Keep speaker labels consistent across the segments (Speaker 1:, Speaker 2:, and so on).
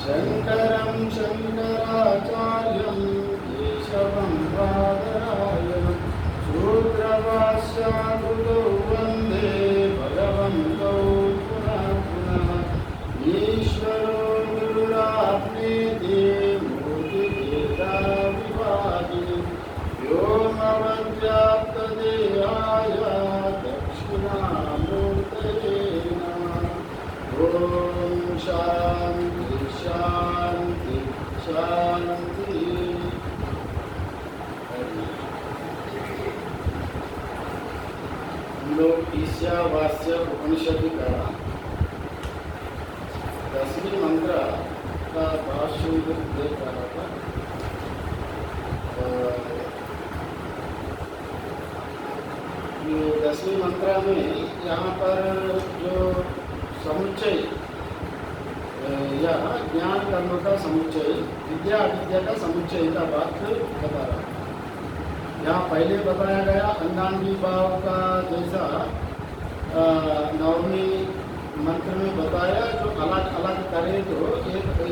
Speaker 1: शङ्करं शङ्कराचार्यं केशवं बादरायणं शूद्रभाष्याकृतौ वन्दे भगवन्तौ पुनः पुनः। ईश्वरो गुरुरात्मेति मूर्तिभेदविभागिनि व्योमवद्व्याप्तदेहाय दक्षिणामूर्तये नमः। ॐ शान्ति शान्ति शान्ति। हम लोग ईशावास्य उपनिषद का 10वीं मंत्र का भाष्य देख रहा था। ये 10वीं मंत्र में यहाँ पर जो समुच्चय या ज्ञान कर्म का समुच्चय, विद्या अविद्या का समुच्चय का बात बता रहा है। यहाँ पहले बताया गया अंगांगी भाव का जैसा 9वीं मंत्र में बताया, जो अलग अलग करे तो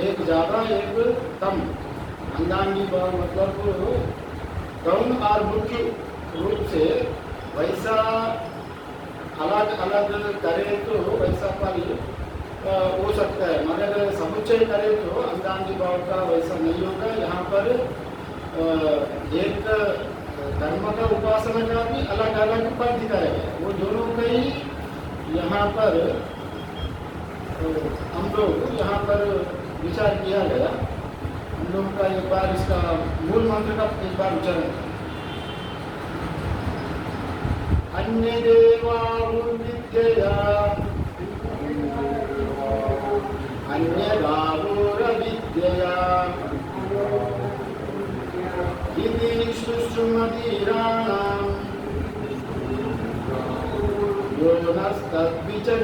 Speaker 1: एक ज़्यादा एक कम। अंगांगी भाव मतलब गौण और मुख्य रूप से वैसा अलग अलग करे तो वैसा फल हो सकता है, मगर समुच्चय करे तो अंगांगी भाव का वैसा नहीं होगा। यहाँ पर एक धर्म का उपासना का भी अलग अलग फल दिखाया गया, वो दोनों का ही यहाँ पर हम लोग यहाँ पर विचार किया गया। हम लोग का एक बार इसका मूल मंत्र का एक बार उच्चारण करें। अन्य देवावुर्विद्यया अन्य गावोरविद्यया इति सुषुमतीराणां योनस्तद्विचचक्षिरे।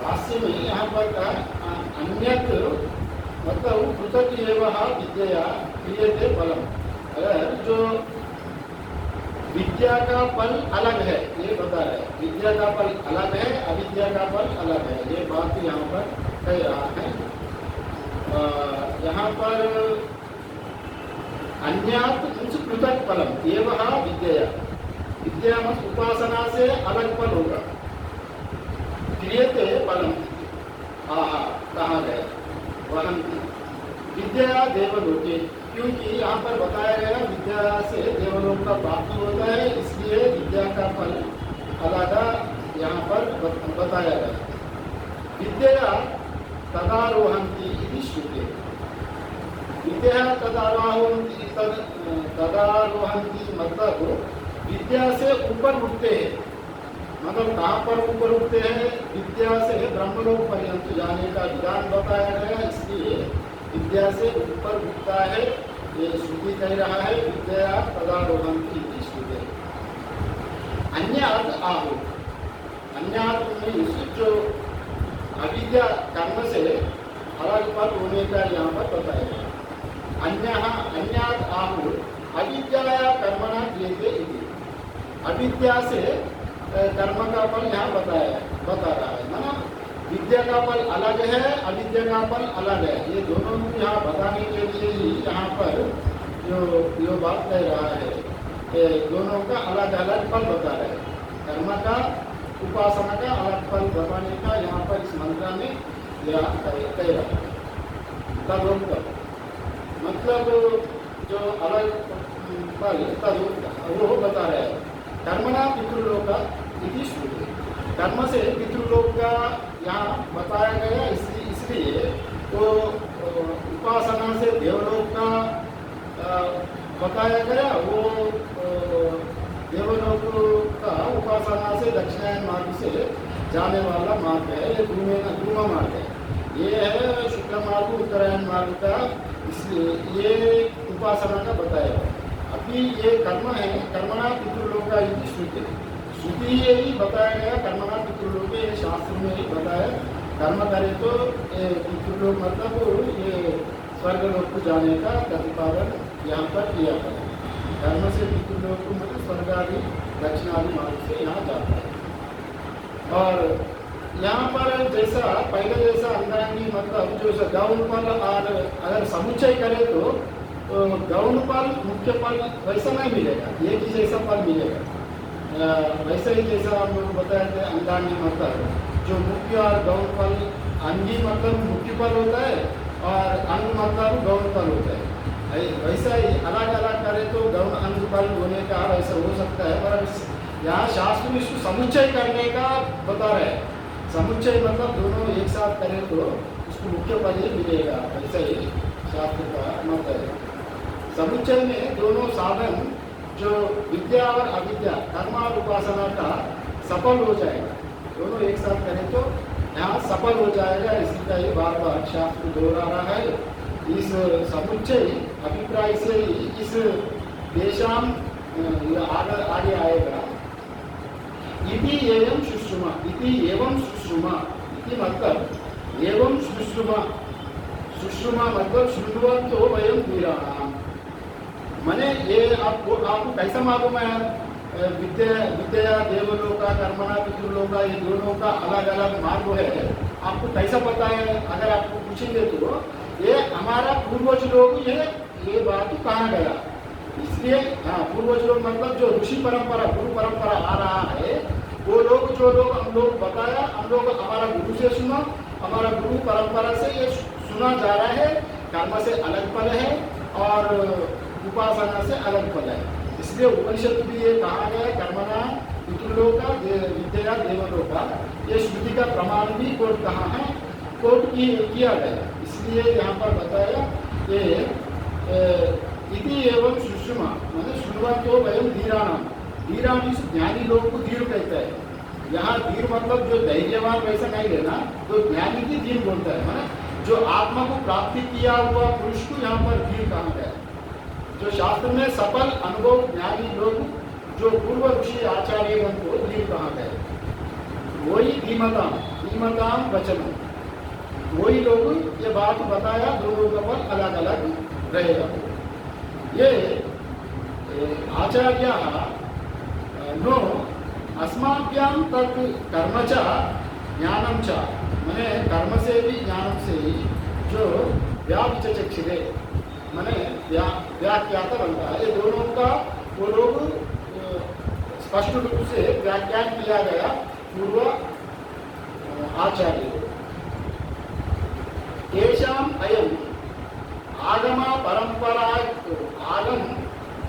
Speaker 1: भाष्य में यहाँ पर अन्यत मतलब पृथक एव विद्या क्रियते फलम। अगर जो विद्या का फल अलग है, ये बता रहे हैं, विद्या का फल अलग है, अविद्या का फल अलग है, ये बात यहाँ पर कह रहा है। यहाँ पर अन्यात पृथक फलम एवं विद्या, विद्या मत उपासना से अलग फल होगा। क्रियते फलम कहा गया वहन विद्या देवलोके, क्योंकि यहाँ पर बताया गया विद्या से देवलोक का प्राप्ति होता है, इसलिए विद्या का फल अलग यहाँ पर बताया गया। विद्या तदारोहंती इति श्रुते, विद्या तदारोहंती मतलब विद्या से ऊपर उठते हैं। मतलब कहाँ पर ऊपर उठते हैं? विद्या से ब्रह्मलोक पर्यंत जाने का विधान बताया गया, इसलिए विद्या से ऊपर उठता है, ये श्रुति कह रहा है। विद्या तदारोहंती इति श्रुते। अन्यात आहो, अन्यात में जो अविद्या कर्म से अलग पद होने का यहाँ पर बताया गया। अन्यात आहु अविद्या कर्मणा क्रियते इति, अविद्या से कर्म का फल यहाँ बता रहा है। माना विद्या का फल अलग है, अविद्या का फल अलग है, ये दोनों को यहाँ बताने के लिए ही यहाँ पर जो बात कह रहा है, दोनों का अलग अलग फल बता रहे हैं। कर्म का उपासना का अलग फल बताने का यहाँ पर इस मंत्र में कह रहा है। तदोत्तर मतलब जो अलग फल वो बता रहे हैं। कर्मणा पितृलोका इति श्रुते, कर्म से पितृलोक का यहाँ बताया गया, इसलिए तो उपासना से देवलोक का बताया गया। वो देवलोक का उपासना से दक्षिणायन मार्ग से जाने वाला मार्ग है, ये धूमा मार्ग है। ये है शुक्ल मार्ग उत्तरायण मार्ग का, इसलिए ये उपासना का बताया गया। अभी ये कर्म है, कर्मणा पितृलोक का श्रुति, श्रुति यही बताया गया। कर्मणा पितृलोक ये शास्त्र में ही बताया। कर्म करे तो पितृलोक मतलब ये स्वर्ग लोक को जाने का प्रतिपादन यहाँ पर किया गया। कर्म से पितृलोक को मतलब स्वर्ग आदि दक्षिण आदि मार्ग से यहाँ जाता है। और यहाँ पर जैसा पहले जैसा अंदरांगी मतलब जो गौण फल और अगर समुच्चय करे तो गौण फल मुख्य फल वैसा नहीं मिलेगा, एक ही जैसा फल मिलेगा। वैसे ही जैसा हम लोग बताए थे अंगांगी मतलब जो मुख्य और गौण फल, अंगी मतलब मुख्य फल होता है और अंग मतलब गौण फल होता है। वैसा ही अलग अलग करे तो गौण अंग फल होने का वैसा हो सकता है, पर यहाँ शास्त्र में इसको समुच्चय करने का बता रहे हैं। समुच्चय मतलब दोनों एक साथ करें तो उसको मुख्य फल ही मिलेगा, ऐसा ही शास्त्र का मत है। समुच्चय में दोनों साधन जो विद्या और अविद्या कर्म और उपासना का सफल हो जाएगा, दोनों एक साथ करें तो यहाँ सफल हो जाएगा। इसी का ये बार बार शास्त्र दोहरा रहा है। इस समुच्चय अभिप्राय से ही इस देशाम आगे आएगा। इति एवं सुषुमा, इति एवं सुषुमा, इति मतलब एवं सुषुमा, सुषुमा मतलब शुद्धवंतो वयम वीराणाम। मैंने ये आपको कैसा मालूम है? विद्या देवलोका कर्मणा पितृलोका, ये दोनों का अलग अलग मार्ग है, आपको कैसा पता है? अगर आपको पूछेंगे तो ये हमारा पूर्वज लोग ये बात कहाँ गया, इसलिए हाँ पूर्वज लोग मतलब जो ऋषि परंपरा गुरु परंपरा आ रहा है, वो लोग जो लोग हम लोग बताया, हम लोग हमारा गुरु से सुना, हमारा गुरु परंपरा से ये सुना जा रहा है। कर्म से अलग फल है और उपासना से अलग फल है, इसलिए उपनिषद भी ये कहा गया कर्मणा पितृलोका विद्या देवलोका, ये श्रुति का प्रमाण भी कोर्ट कहा है, कोर्ट किया गया। इसलिए यहाँ पर बताया कि इति एवं सुषुमा मैंने शुरुआत तो वयम धीराणाम, धीराणी ज्ञानी लोग को धीर कहता है। यहाँ धीर मतलब जो धैर्यवान वैसा नहीं लेना, तो ज्ञानी की धीर बोलता है, माना जो आत्मा को प्राप्ति किया हुआ पुरुष को यहाँ पर धीर कहा गया। जो शास्त्र में सफल अनुभव ज्ञानी लोग जो पूर्व ऋषि आचार्य को धीर कहा गया, वही धीमताम, धीमताम वचन, वही लोग ये बात बताया, दोनों का फल अलग अलग रहेगा। ये आचार्य नो अस्माभ्याम तक कर्म च ज्ञानम च, मैंने कर्म से भी ज्ञान से ही जो व्याविचक्षिरे मैंने व्याख्याता बनता है, ये दोनों का वो लोग स्पष्ट रूप से व्याख्यान किया गया पूर्व आचार्य। तेषाम अयम आगम परंपरा आगम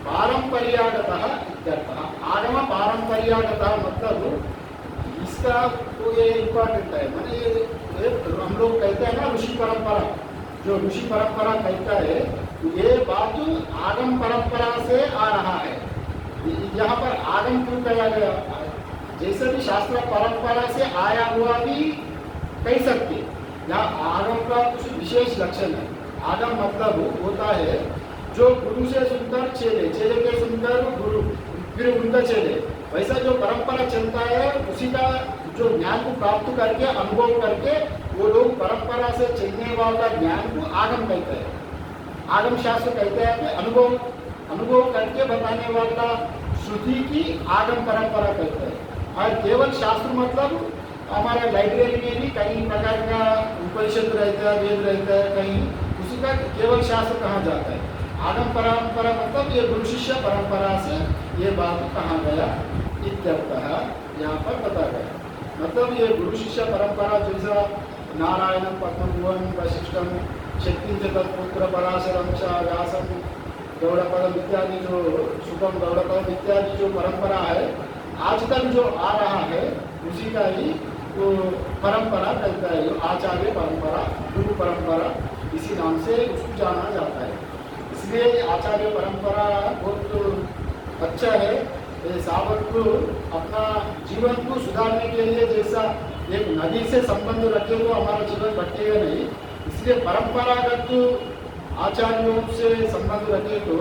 Speaker 1: पारंपरियागतः इत्यर्थः। आगम पारंपरियागतः मतलब इसका तो ये इम्पोर्टेंट है, माने ये हम लोग कहते हैं ना ऋषि परंपरा, जो ऋषि परंपरा कहता है ये बात आगम परंपरा से आ रहा है। यहाँ पर आगम क्यों कहा गया? जैसे भी शास्त्र परंपरा से आया हुआ भी कह सकते, यहाँ आगम का कुछ विशेष लक्षण है। आगम मतलब होता है जो गुरु से सुनकर चेले, चेले के सुनकर गुरु, फिर उनका चेले, वैसा जो परंपरा चलता है उसी का जो ज्ञान को प्राप्त करके अनुभव करके वो लोग परंपरा से चलने वाला ज्ञान को आगम कहते हैं। आगम शास्त्र कहते हैं कि अनुभव करके बताने वाला श्रुति की आगम परंपरा कहते हैं। और केवल शास्त्र मतलब हमारा लाइब्रेरी में भी कई प्रकार का उपनिषद रहता है, वेद रहता है, कहीं उसी का केवल शास्त्र कहा जाता है। आगम परंपरा मतलब ये गुरु शिष्य परंपरा से ये बात कहा गया इत्यर्थः यहाँ पर बता गया। मतलब ये गुरु शिष्य परंपरा जैसा नारायणम पद्मभुवन वशिष्ठम शक्ति तत्पुत्र पराशरम च व्यासम गौड़पदम इत्यादि जो सुखम गौड़पदम इत्यादि जो परंपरा है आज तक जो आ रहा है उसी का ही वो परंपरा कहता है। आचार्य परंपरा, गुरु परंपरा, इसी नाम से उसको जाना जाता है। इसलिए आचार्य परंपरा बहुत अच्छा है। सावक को अपना जीवन को सुधारने के लिए जैसा एक नदी से संबंध रखे तो हमारा जीवन भटकेगा नहीं, इसलिए परंपरागत आचार्यों से संबंध रखे तो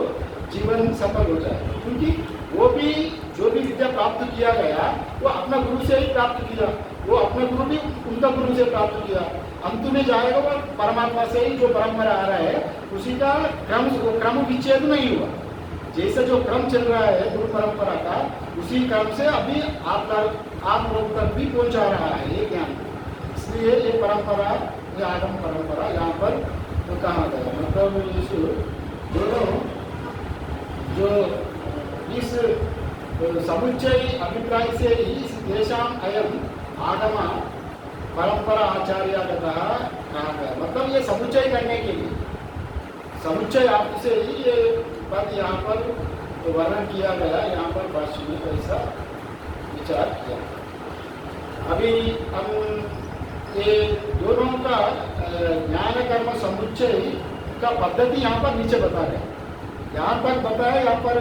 Speaker 1: जीवन सफल हो जाए। क्योंकि वो भी जो भी विद्या प्राप्त किया गया वो अपना गुरु से ही प्राप्त किया, वो अपना गुरु भी उनका गुरु से प्राप्त किया, अंत में जाएगा वो परमात्मा से ही जो परंपरा आ रहा है उसी का क्रम विच्छेद नहीं हुआ। जैसे जो क्रम चल रहा है गुरु परंपरा का उसी क्रम से अभी आपका आप लोग तक भी पहुंचा रहा है ये ज्ञान। इसलिए ये परंपरा, ये आगम परंपरा यहाँ पर तो कहा गया। मतलब इस दोनों जो इस समुच्चय अभिप्राय से ही इस देशाम अयम आगम परंपरा आचार्यगतः कहा गया। मतलब ये समुच्चय करने के लिए, समुच्चय आप से ही ये पद यहाँ पर वर्णन किया गया। यहाँ पर भाष्य में ऐसा विचार किया। अभी हम ये दोनों का ज्ञान कर्म समुच्चय का पद्धति यहाँ पर नीचे बता रहे हैं। यहाँ पर बताया, यहाँ पर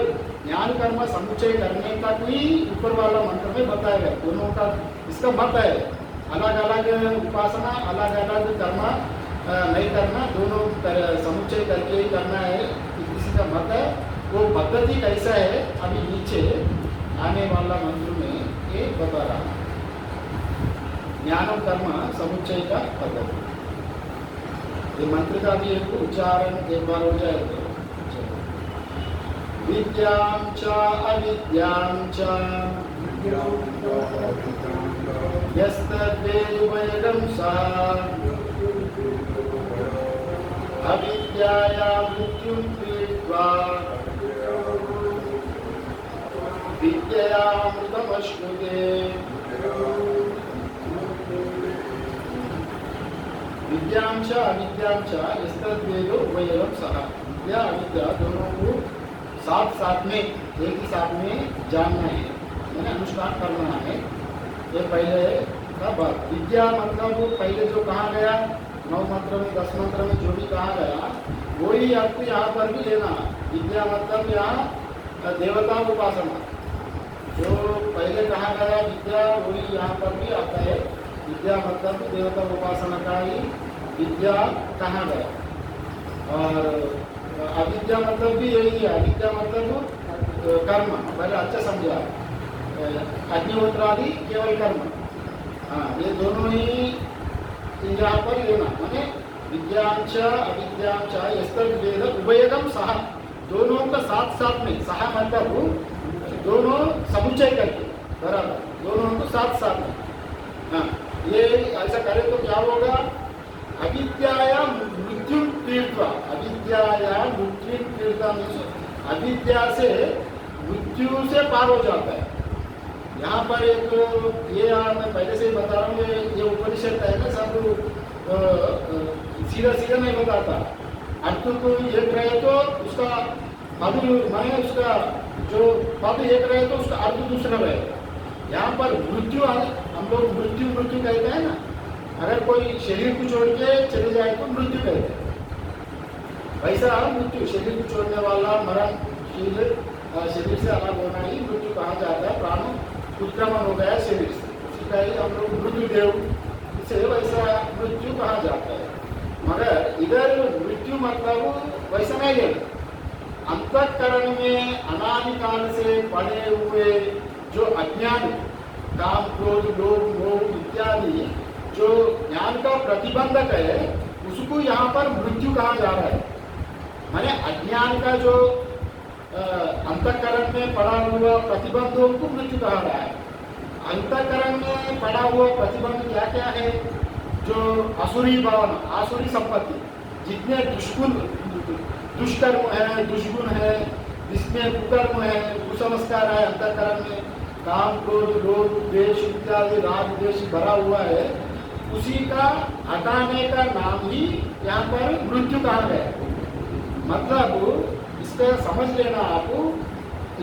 Speaker 1: ज्ञान कर्म समुच्चय करने का भी ऊपर वाला मंत्र में बताया गया। दोनों का इसका मत है, अलग अलग उपासना, अलग अलग कर्म नहीं करना, दोनों समुच्चय करके ही करना है, किसी का मत है। वो पद्धति कैसा है अभी नीचे आने वाला मंत्र में ये बता रहा है। ज्ञान कर्म समुच्चय का पद्धति, ये मंत्र का भी एक उच्चारण एक बार हो जाए तो विद्यां च अविद्यां च यस्तद्वेदुभयं सः अविद्याया मृत्युं पीत्वा विद्यया अमृतमश्नुते। विद्यां च अविद्यां च यस्तद्वेदो उभयं सः। विद्या अविद्या दोनों को साथ साथ में, एक ही साथ में जानना है, मैंने अनुष्ठान करना है। ये पहले का बात। विद्या मतलब पहले जो कहा गया 9 मंत्र में 10 मंत्र में जो भी कहा गया वही आपको यहाँ पर भी लेना। विद्या मतलब यहाँ देवता उपासना, जो पहले कहा गया विद्या वही यहाँ पर भी आता है। विद्या मतलब देवता उपासना का ही विद्या कहा गया। और अविद्या मतलब भी यही है। अविद्या मतलब कर्म, पहले अच्छा समझा, अग्निहोत्र आदि केवल कर्म। हाँ, ये दोनों ही यहाँ पर लेना, माने विद्यांच अविद्यांच यस्तद्वेद उभयगम सह, दोनों का साथ साथ में, सह मतलब दोनों समुच्चय करके बराबर, दोनों को साथ साथ में। हाँ, ये ऐसा करें तो क्या होगा? अविद्याया मृत्यु तीर्थवा, अविद्याया मृत्यु तीर्था में अविद्या से मृत्यु से पार हो जाता है। यहाँ पर एक ये मैं पहले से ही बता रहा हूँ, ये उपनिषद है ना, सब सीधा सीधा नहीं बताता। अर्थ को एक रहे तो उसका पद माने, उसका जो पद एक रहे तो उसका अर्थ दूसरा रहे। यहाँ पर मृत्यु, हम लोग मृत्यु मृत्यु कहते हैं ना, अगर कोई शरीर को छोड़ के चले जाए तो मृत्यु कहते हैं। वैसा मृत्यु, शरीर को छोड़ने वाला मरणशील, शरीर से अलग होना ही मृत्यु कहा जाता है। प्राण उत्क्रमण हो गया शरीर से, उसी का ही हम लोग मृत्यु देव से वैसा मृत्यु कहा जाता है। मगर इधर मृत्यु मतलब वैसा नहीं है। अंतःकरण में अनादिकाल से पड़े हुए जो अज्ञान, काम क्रोध लोभ मोह इत्यादि जो ज्ञान का प्रतिबंधक है, उसको यहाँ पर मृत्यु कहा जा रहा है। माने अज्ञान का जो अंतःकरण में पड़ा हुआ प्रतिबंधों को मृत्यु कहा रहा है। अंतःकरण में पड़ा हुआ प्रतिबंध क्या क्या है? जो असुरी भावना, आसुरी संपत्ति, जितने दुष्कर्म है, दुष्गुण है, जिसमें कुकर्म है, कुसंस्कार है, अंतःकरण में काम क्रोध लोभ द्वेष इत्यादि राग द्वेष भरा हुआ है, उसी का हटाने का नाम ही यहाँ पर मृत्यु कहा गया। मतलब इसका समझ लेना आपको,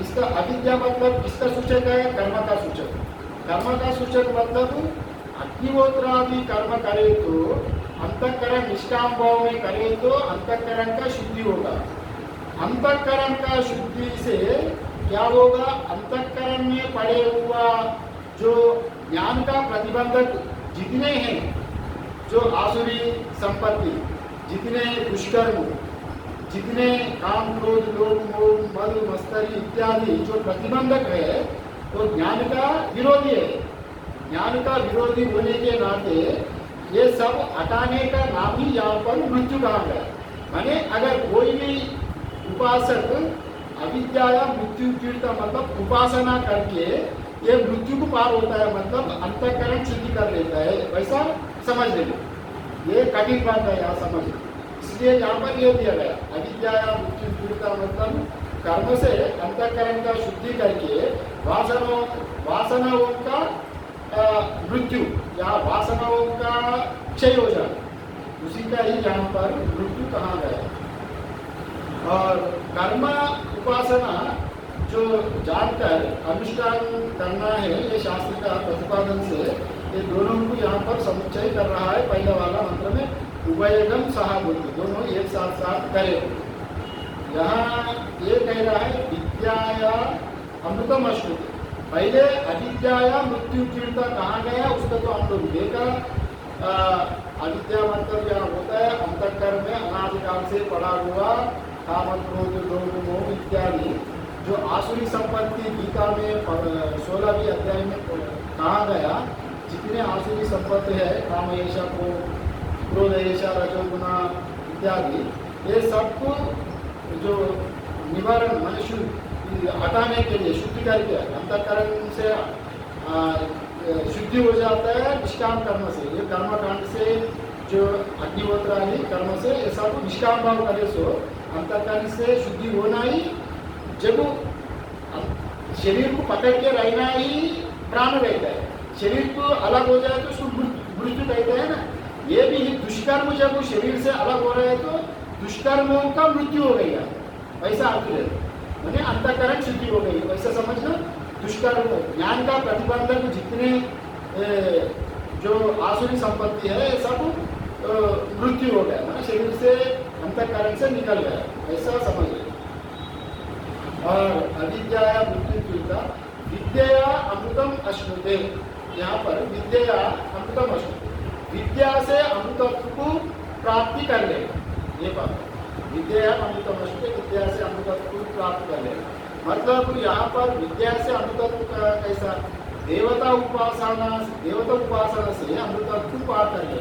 Speaker 1: इसका अविद्या मतलब किसका सूचक है? कर्म का सूचक। कर्म का सूचक मतलब अग्निहोत्र आदि कर्म करे तो अंतःकरण निष्काम भाव में करे तो अंतःकरण का शुद्धि होगा। अंतःकरण का शुद्धि से क्या होगा? अंतःकरण में पड़े हुआ जो ज्ञान का प्रतिबंधक जितने हैं, जो आसुरी संपत्ति, जितने दुष्कर्म, जितने काम क्रोध लोभ मोह मद मस्तरी इत्यादि जो प्रतिबंधक है, वो ज्ञान का विरोधी है। ज्ञान का विरोधी होने के नाते ये सब हटाने का नाम ही यहाँ पर मृत्यु कहा गया। माने अगर कोई भी उपासक अविद्या या मृत्यु तीर्थ मतलब उपासना करके ये मृत्यु को पार होता है, मतलब अंतःकरण शुद्धि कर लेता है, वैसा समझ लेना। ये कठिन बात है यहाँ समझ, इसलिए यहाँ पर ये दिया गया अविद्या या मृत्यु का मतलब कर्म से अंतःकरण का शुद्धि करके वासनाओं का मृत्यु या वासनाओं का क्षय हो जाए, उसी का ही यहाँ पर मृत्यु कहा गया। और कर्म उपासना जो जानकर अनुष्ठान करना है, ये शास्त्र का प्रतिपादन से ये दोनों को यहाँ पर समुच्चय कर रहा है। पहले वाला मंत्र में उभयगम सहा बोलते, दोनों एक साथ साथ करें। यहाँ ये कह रहा है विद्याया अमृतम अश्नुते, पहले अविद्याया मृत्यु कीर्ता कहाँ गया उसका तो हम लोग देखा। अविद्या मतलब क्या होता है, अंतःकरण में अनादिकाल से पड़ा हुआ काम क्रोध लोभ मोह इत्यादि जो आसुरी संपत्ति गीता में 16वीं अध्याय में कहा गया, जितने आसुरी संपत्ति है काम ऐसा को क्रोध ऐसा रजोगुना इत्यादि, ये सबको जो निवारण मनुष्य हटाने के लिए शुद्धि करके अंतःकरण से शुद्धि हो जाता है निष्काम कर्म से। ये कर्म कांड से जो अग्निहोत्र आदि कर्म से ये सब निष्काम भाव करे सो अंतःकरण से शुद्धि होना ही, जब शरीर को पकड़ के रहना ही प्राण रहता है, शरीर को अलग हो जाए तो उसको मृत्यु कहते हैं ना। ये भी दुष्कर्म जब शरीर से अलग हो रहे हैं तो दुष्कर्मों का मृत्यु हो गई है, वैसा अर्थ है, मैंने अंतःकरण शुद्धि हो गई, वैसा समझना। दुष्कर्म ज्ञान का प्रतिबंधक जितने जो आसुरी संपत्ति है सब मृत्यु हो गया, मैंने शरीर से अंतःकरण से निकल गया, ऐसा समझ। और अविद्या मृत्यु कीर्ता विद्या अमृतम अश्नुते, यहाँ पर विद्या अमृतम अश्नुते, विद्या से अमृतत्व को प्राप्ति कर ले, ये बात विद्या अमृतम अश्नुते, विद्या से अमृतत्व को प्राप्त कर ले। मतलब यहाँ पर विद्या से अमृतत्व का कैसा, देवता उपासना से अमृतत्व को पार कर ले।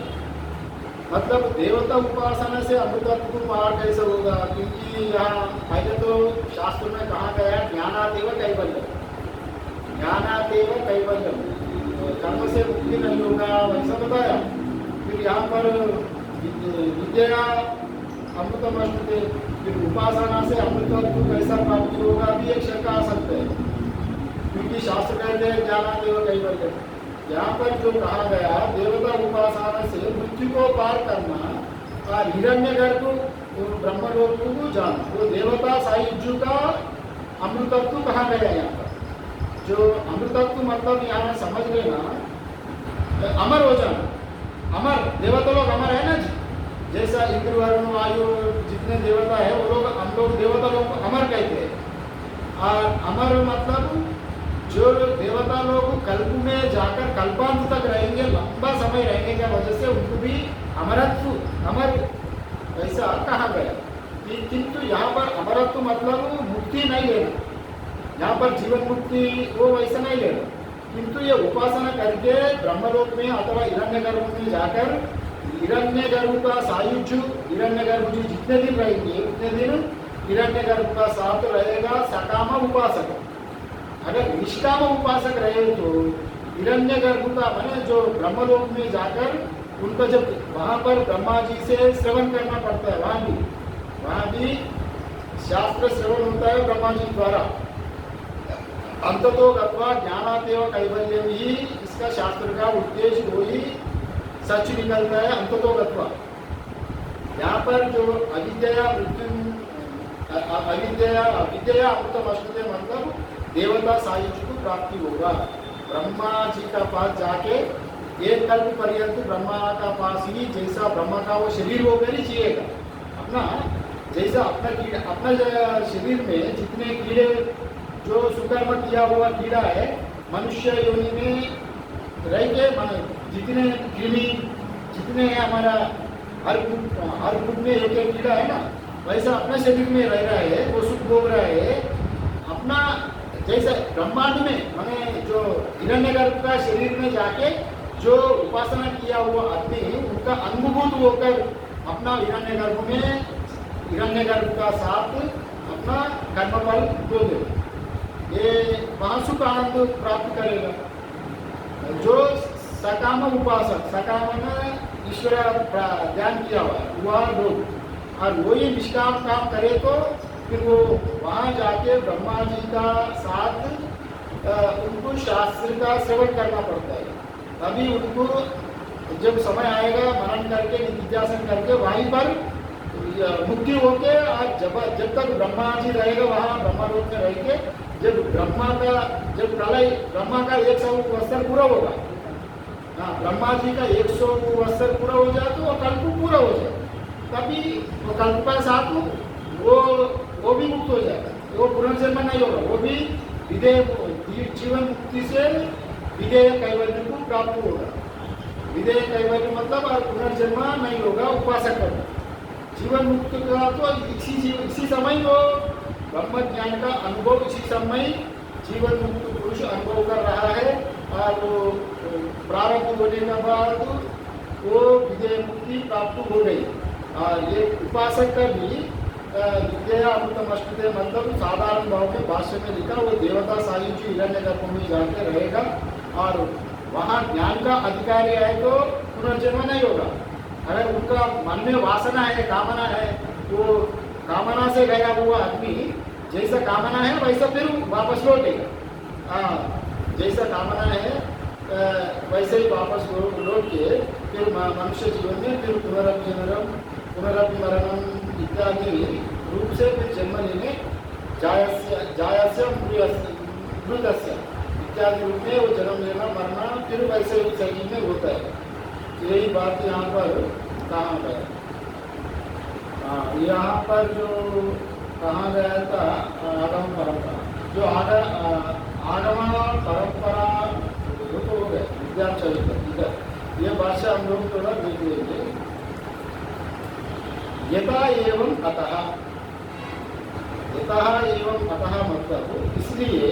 Speaker 1: मतलब देवता उपासना से अमृतत्व को पार कैसे होगा, क्योंकि यहाँ पहले तो शास्त्र में कहा गया ज्ञानादेव कैवल्यम, ज्ञानादेव कैवल्यम, कर्म से मुक्ति नहीं होगा वैसा बताया। फिर यहाँ पर विद्या अमृतम अश्नुते, फिर उपासना से अमृतत्व कैसा प्राप्ति होगा भी एक शंका आ सकता है, क्योंकि शास्त्र कहते हैं ज्ञानादेव कैवल्यम। यहाँ पर जो कहा गया देवता उपासना से मृत्यु को पार करना और हिरण्यगर्भ ब्रह्मलोक को जाना, वो देवता सायुज्य का अमृतत्व कहा गया। यहाँ पर जो अमृतत्व मतलब यहाँ समझ लेना अमर हो जाना, अमर देवता लोग अमर है ना जी, जैसा इंद्र वरुण वायु जितने देवता है वो लोग, हम लोग देवता लोग को अमर कहते हैं। और अमर मतलब जो देवता लोग कल्प में जाकर कल्पांत तक रहेंगे, लंबा समय रहने की वजह से उनको भी अमरत्व अमर ऐसा कहा गया। किंतु यहाँ पर अमरत्व मतलब मुक्ति नहीं लेना, यहाँ पर जीवन मुक्ति वो वैसा नहीं लेना, किंतु ये उपासना करके ब्रह्मलोक में अथवा हिरण्यगर्भ में जाकर हिरण्यगर्भ का सायुज्य, हिरण्यगर्भ जी जितने दिन रहेंगे उतने दिन हिरण्यगर्भ का साथ रहेगा सकाम उपासक। अगर निष्काम उपासक रहे तो हिरण्यगर्भ का मैंने जो ब्रह्मलोक में जाकर उनको जब वहाँ पर ब्रह्मा जी से श्रवण करना पड़ता है, वहाँ भी शास्त्र श्रवण होता है ब्रह्मा जी द्वारा। अंततो गत्वा ज्ञानादेव कैवल्यम ही इसका शास्त्र का उद्देश्य वो ही सच निकलता है, अंततो गत्वा। यहाँ पर जो अविद्या अमृतम अश्नुते मतलब देवता सायुज्य को प्राप्ति होगा। ब्रह्मा जी का पास जाके एक कल्प पर्यंत ब्रह्मा का पास ही, जैसा ब्रह्मा का वो शरीर होकर ही जिएगा अपना, जैसा अपना शरीर में जितने कीड़े जो सुकर्म किया हुआ कीड़ा है मनुष्य योनि में रह के, जितने कृमि जितने हमारा हर फुट में एक एक कीड़ा है ना, वैसा अपना शरीर में रह रहा है, वो सुख भोग रहा है अपना। जैसे ब्रह्मांड में मैंने जो हिरण्यगर्भ का शरीर में जाके जो उपासना किया हुआ आदमी उनका अनुभूत होकर अपना हिरण्यगर्भ में हिरण्यगर्भ का साथ अपना कर्मफल दो दे। ये वहाँ सुख आनंद प्राप्त करेगा। जो सकाम उपासक, सकाम में ईश्वर ध्यान किया हुआ है वह लोग, और वही निष्काम काम करे तो फिर वो वहाँ जाके ब्रह्मा जी का साथ उनको शास्त्र का श्रवण करना पड़ता है। तभी उनको जब समय आएगा मनन करके निधिध्यासन करके वहीं पर मुक्ति होके, और जब तक ब्रह्मा जी रहेगा वहाँ ब्रह्मा लोक में रहेंगे, जब प्रलय ब्रह्मा का 100 वर्ष पूरा होगा, हाँ ब्रह्मा जी का 100 वर्ष पूरा हो जाए तो वो कल्प पूरा हो जाए, तभी वो कल्प का साथ वो भी मुक्त हो जाएगा, वो पुनर्जन्म नहीं होगा, वो भी विधेय जीवन मुक्ति से विधेय कैवल्य को प्राप्त होगा। विधेय कैवल्य मतलब पुनर्जन्म नहीं होगा उपासक का। जीवन मुक्त का तो इसी समय वो ब्रह्म ज्ञान का अनुभव, इसी समय जीवन मुक्त पुरुष अनुभव कर रहा है, और वो प्रारब्ध होने के बाद वो विधेय मुक्ति प्राप्त हो गई। और ये उपासक का भी विद्या अमृतम अष्टदे मतलब साधारण भाव के भाष्य में लिखा, वो देवता सायुज्य हिरण्यगर्भ में जाके रहेगा, और वहाँ ज्ञान का अधिकारी है तो पुनर्जन्म नहीं होगा। अगर उनका मन में वासना है, कामना है, तो कामना से गया हुआ आदमी जैसा कामना है वैसा फिर वापस लौटेगा। जैसा कामना है वैसे ही वापस लौट के फिर मनुष्य जीवन में फिर पुनरभिमरणम इत्यादि रूप से फिर जन्म लेने जायस्य मृतस्य इत्यादि रूप में वो जन्म लेना मरना फिर वैसे ही शरीर में होता है। यही बात यहाँ पर कहाँ गया, यहाँ पर जो कहाँ गया था आगम परंपरा, जो आगम परंपरा वो तो हो गए विद्याचरित्र, इधर ये भाषा हम लोग थोड़ा देख लेंगे। यथा एवं अतः, यथा एवं अतः मतलब इसलिए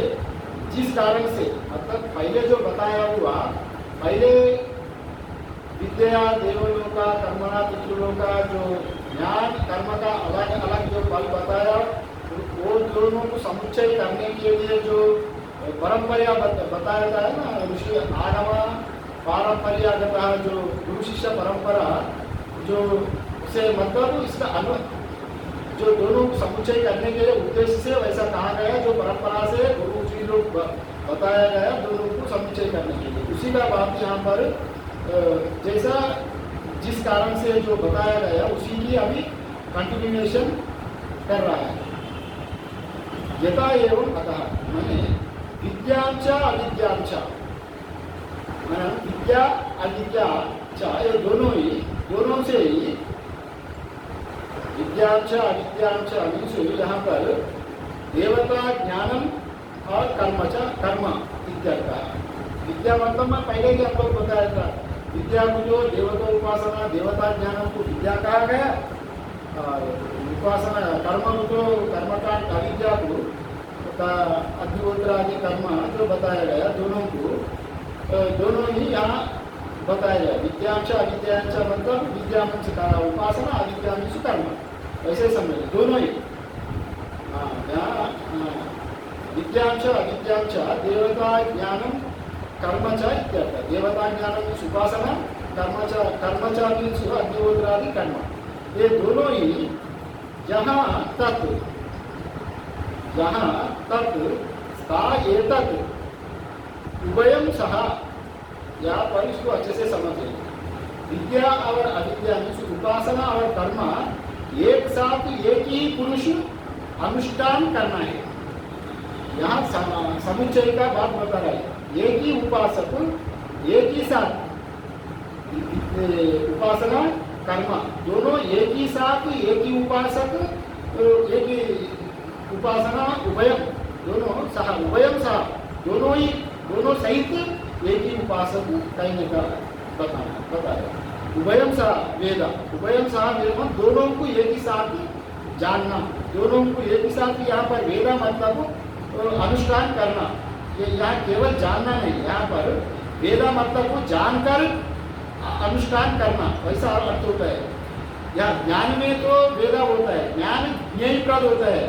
Speaker 1: जिस कारण से, मतलब पहले जो बताया हुआ, पहले विद्या देवलोका कर्मणा पितृलोका जो ज्ञान कर्म का अलग अलग जो फल बताया, वो दोनों को समुच्चय करने के लिए जो परंपरा बताया था ना, ऋषि आगम पारंपरियागत जो गुरु शिष्य परंपरा जो से मतलब इसका जो दोनों को समुच्चय करने के लिए उद्देश्य से वैसा कहा गया, जो परंपरा से गुरु जी लोग बताया गया दोनों को समुच्चय करने के लिए, उसी का बात यहाँ पर जैसा जिस कारण से जो बताया गया उसी की अभी कंटिन्यूएशन कर रहा है। यथा एवं अतः माने विद्यांच अविद्यांच, विद्या अविद्या ये दोनों से ही विद्यांच अविद्यांच मीन्स यहाँ पर देवता ज्ञानम और कर्म इत्यर्थ। विद्या मतलब मैं पहले ही आप लोग बताया था, विद्या को जो देवता उपासना देवता ज्ञानम को विद्या कहा गया, और उपासना कर्म को तो कर्मकांड अविद्या को अग्निहोत्र आदि कर्म जो बताया गया दोनों ही यहाँ बताया गया। विद्यांश अविद्यांश मतलब विद्या में उपासना, अविद्या में कर्म, ऐसे समझ दोनों ही। यहाँ विद्यांश अविद्यांश देवता ज्ञानम कर्मच इत्यर्थ। देवता ज्ञानम मीन्स उपासना, कर्मच मीन्स अग्निहोत्र आदि कर्म, ये दोनों ही जहाँ तत् स्था एतत् उभयम सह, यहाँ पर इसको अच्छे से समझे। विद्या और अविद्या मीन्स उपासना और कर्म एक साथ एक ही पुरुष अनुष्ठान करना है। यहाँ समुच्चय का बात बता रहा है, एक ही उपासक एक ही साथ उपासना कर्म दोनों एक ही साथ, एक ही उपासक एक ही उपासना उभयम दोनों सह, उभयम सह दोनों सहित एक ही उपासक कहने का बताया। उभयम सह वेद, उभयम सह वेद दोनों को एक ही साथ जानना, दोनों को एक ही साथ। यहाँ पर वेद मतलब अनुष्ठान करना, ये यहाँ केवल जानना नहीं, यहाँ पर वेदा मतलब को जानकर अनुष्ठान करना वैसा अर्थ होता है। यहाँ ज्ञान में तो वेदा होता है, ज्ञान ज्ञेय प्रद होता है,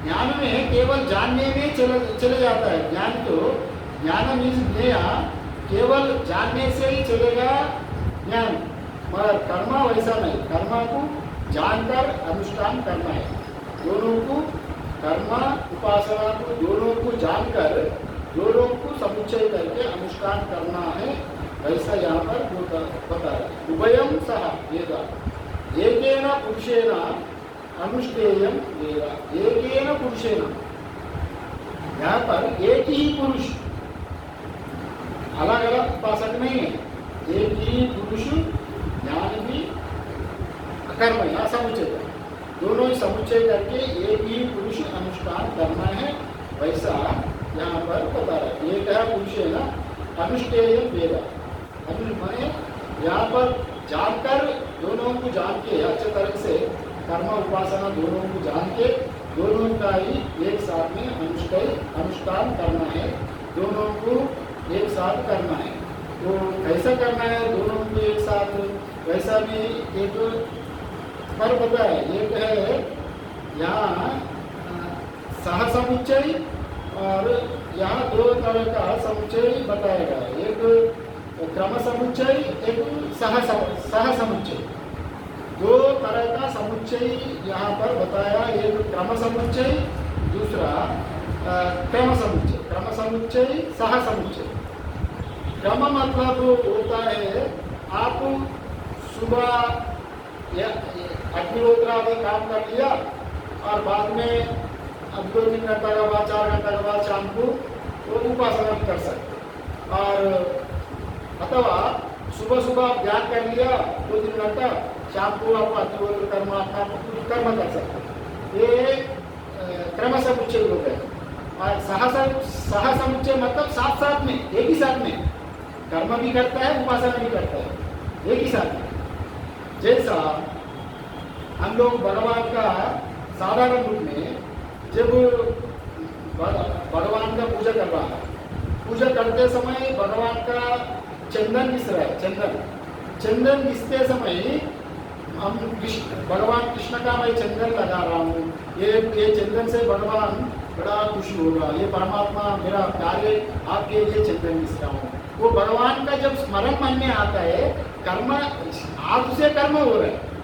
Speaker 1: ज्ञान में केवल जानने में चले जाता है। ज्ञान मीन्स ज्ञेय, केवल जानने से ही चलेगा ज्ञान, मगर कर्म वैसा नहीं। कर्म को जानकर अनुष्ठान करना है। दोनों को, कर्म उपासना को दोनों को जानकर, दोनों को समुच्चय करके अनुष्ठान करना है, वैसा यहाँ पर बता रहे। उभयम सह वेद एकेन पुरुषेण अनुष्ठेयम वेद। एकेन पुरुषेण, यहाँ पर एक ही पुरुष, अलग अलग उपासक नहीं है, एक ही पुरुष ज्ञान भी कर्म यहाँ समुच्चय, दोनों ही समुच्चय करके एक ही पुरुष अनुष्ठान करना है, वैसा यहाँ पर बता रहा है। एक है पुरुष है ना, अनुष्ठेय वेद, माने यहाँ पर जानकर, दोनों को जान के अच्छे तरह से कर्म उपासना दोनों को जान के, दोनों का ही एक साथ में अनुष्ठान करना है, दोनों को एक साथ करना है। तो कैसा करना है दोनों को एक साथ, वैसा भी एक पर पता है। एक है यहाँ सह समुच्चय, और यहाँ दो तरह का समुच्चय बताएगा, एक क्रम समुच्चय, एक सह समुच्चय। दो तरह का समुच्चय यहाँ पर बताया, एक क्रम समुच्चय, दूसरा क्रम समुच्चय। क्रम समुच्चय, सह समुच्चय। क्रम मतलब होता है आप सुबह अग्निहोत्र आदि काम कर लिया और बाद में अब 2-3 घंटा के बाद, 4 घंटा के बाद शाम को वो उपासना भी कर सकते। और अथवा सुबह ध्यान कर लिया 2-3 घंटा, शाम को आप अग्निहोत्र कर्म अपना कर्म कर सकते। ये क्रम समुच्चय हो गए। और सह समुच्चय मतलब साथ साथ में, एक ही साथ में कर्म भी करता है, उपासना भी करता है, एक ही साथ में। जैसा हम लोग भगवान का साधारण रूप में जब भगवान का पूजा कर रहा है, पूजा करते समय भगवान का चंदन घिस रहा है, चंदन घिसते समय हम भगवान कृष्ण का मैं चंदन लगा रहा हूँ, ये चंदन से भगवान बड़ा खुशी होगा, ये परमात्मा मेरा कार्य आपके लिए चंदन घिस रहा हूँ। वो भगवान का जब स्मरण मन में आता है, कर्म हाथ से कर्म हो रहा है,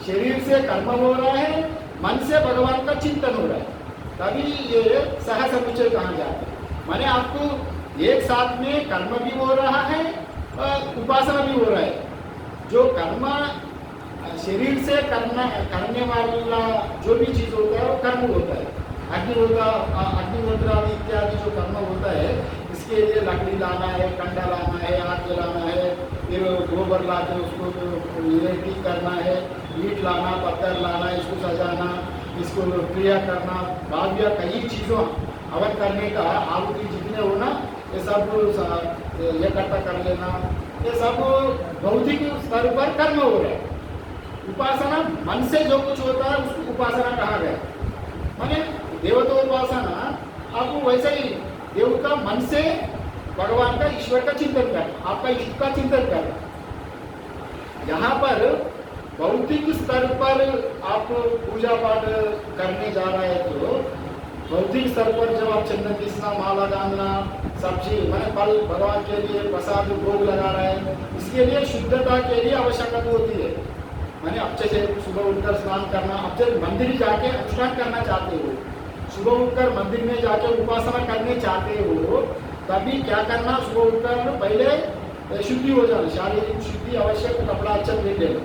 Speaker 1: शरीर से कर्म हो रहा है, मन से भगवान का चिंतन हो रहा है, तभी ये सह समुच्चय कहा जाता है। माने आपको एक साथ में कर्म भी हो रहा है और उपासना भी हो रहा है। जो कर्म शरीर से करने वाला जो भी चीज होता है वो कर्म होता है। अग्निहोत्र आदि इत्यादि जो कर्म होता है, इसके लिए लकड़ी लाना है, कंडा लाना है, आग जलाना है, फिर गोबर ला के उसको ठीक करना है, ईट लाना, पत्थर लाना, इसको सजाना, इसको क्रिया करना, बाद या कई चीज़ों हवन करने का आहुति जितने हो ना, ये सब इकट्ठा कर लेना, ये सब भौतिक स्तर पर कर्म हो रहा है। उपासना मन से जो कुछ होता है उसको उपासना कहा गया। माने देवतोपासना आपको वैसे ही देव का मन से भगवान का, ईश्वर का चिंतन करना, आपका इष्ट का चिंतन करना। यहाँ पर भौतिक स्तर पर आप पूजा पाठ करने जा रहे हैं, तो भौतिक स्तर पर जब आप चंदन घिसना, माला डालना, सब्जी मैंने फल भगवान के लिए प्रसाद भोग लगा रहे हैं, इसके लिए शुद्धता के लिए आवश्यकता होती है। मैंने अच्छे से सुबह उठकर स्नान करना, अब जब मंदिर जाके अनुष्ठान करना चाहते हो, सुबह उठकर मंदिर में जाके उपासना करने चाहते हो, तभी क्या करना, सुबह उठकर पहले शुद्धि हो जाना, शारीरिक शुद्धि आवश्यक, कपड़ा अच्छा पहन लेना।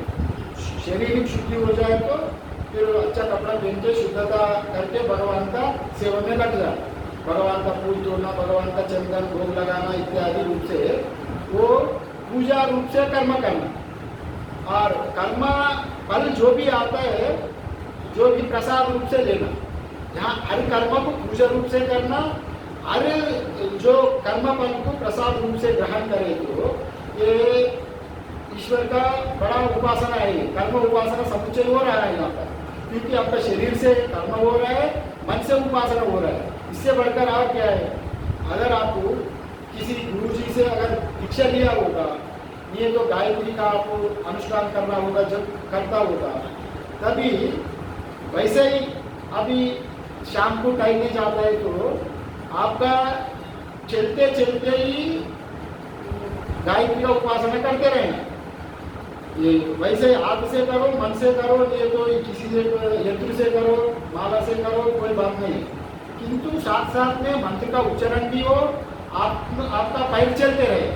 Speaker 1: शारीरिक शुद्धि हो जाए तो फिर अच्छा कपड़ा पहन के शुद्धता करके भगवान का सेवन में लग जाए। भगवान का फूल तोड़ना, भगवान का चंदन भोग लगाना इत्यादि रूप से वो पूजा रूप से कर्म करना। और कर्म फल जो भी आता है, जो भी प्रसाद रूप से लेना। यहाँ हर कर्म को पूजा रूप से करना, हर जो कर्म फल को प्रसाद रूप से ग्रहण करे, तो ये ईश्वर का बड़ा उपासना है। कर्म उपासना समुच्चय हो रहा है यहाँ पर, क्योंकि आपका शरीर से कर्म हो रहा है, मन से उपासना हो रहा है। इससे बढ़कर और क्या है, अगर आपको किसी गुरु जी से अगर दीक्षा लिया होगा, ये तो गायत्री का आपको अनुष्ठान करना होगा, जब करता होगा, तभी वैसे ही अभी शाम को टहलने जाता है तो आपका चलते चलते ही गायत्री का उपासना करते रहना। ये वैसे हाथ से करो, मन से करो, ये तो किसी से यंत्र से करो, माला से करो, कोई बात नहीं, किंतु साथ साथ में मंत्र का उच्चारण भी हो, आपका पैर चलते रहे।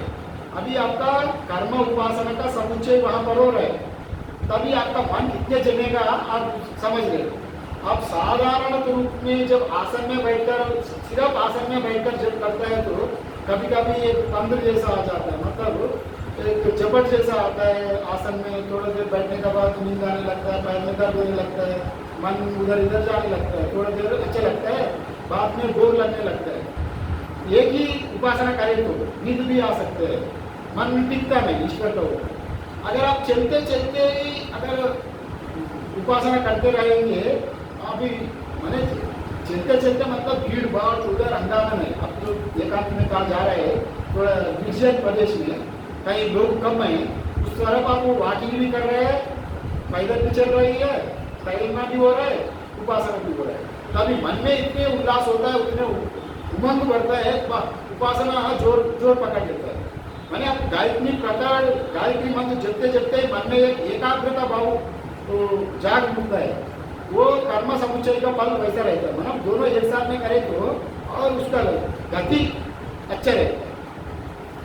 Speaker 1: अभी आपका कर्म उपासना का समुच्चय वहाँ पर हो रहा है, तभी आपका मन कितने जमेगा आप समझ रहे हो। आप साधारण रूप में जब आसन में बैठकर, सिर्फ आसन में बैठकर जब करता है तो कभी कभी एक तंत्र जैसा आ जाता है, मतलब एक झपट जैसा आता है आसन में। थोड़ी देर बैठने के बाद नींद आने लगता है, पैर में दर्द होने लगता है, मन उधर इधर जाने लगता है, थोड़ी देर अच्छा लगता है, बाद में बोर लगने लगता है। एक ही उपासना करें तो नींद भी आ सकते हैं, मन टिकता नहीं ईश्वर का हो। अगर आप चलते चलते अगर उपासना करते रहेंगे, अभी मैंने चलते चलते मतलब भीड़ भाड़ उधर हंगामा नहीं। अब तो एकांत में कहा जा रहा है थोड़ा गिरजन प्रदेश में कहीं लोग कम है, उस तरफ आप वॉकिंग भी कर रहे हैं, पैदल भी चल रही है, टहलना भी हो रहा है, उपासना भी हो रहा है। तभी मन में इतने उल्लास होता है, उतने उमंग बढ़ता है, उपासना जोर जोर पकड़ लेता है। मैंने आप गायत्री प्रकार गायत्री मंत्र जपते जपते मन में एक एकाग्रता भाव तो जाग उठता है, वो कर्म समुच्चय का फल वैसा रहता है। मतलब दोनों एक साथ में करें तो और उसका गति अच्छा रहता है।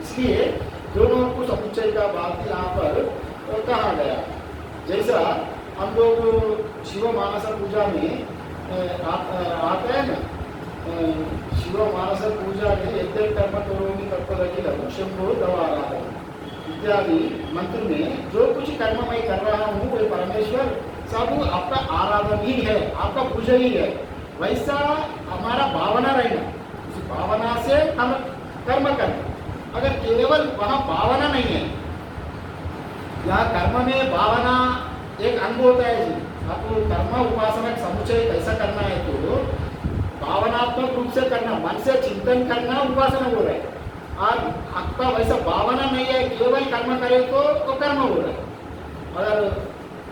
Speaker 1: इसलिए दोनों को समुच्चय का बात यहाँ पर कहा गया। जैसा हम लोग शिव मानस पूजा में आते हैं ना, शिव मानस पूजा में यज्ञ कर्म करोमि तत्परखिलम् शंभो दवाराधनम् इत्यादि मंत्र में जो कुछ कर्म मैं कर रहा हूँ वो परमेश्वर सब आपका आराधन ही है, आपका पूजा ही है। वैसा हमारा भावना रहना, उस भावना से हम कर्म करना। अगर केवल वहाँ भावना नहीं है, यहाँ कर्म में भावना एक अंग होता है जी। आपको कर्म उपासना समुच्चय कैसा करना है तो भावनात्मक रूप से करना, मन से चिंतन करना उपासना हो रहा है। और आपका वैसा भावना नहीं है, केवल कर्म करे तो कर्म हो रहा है। अगर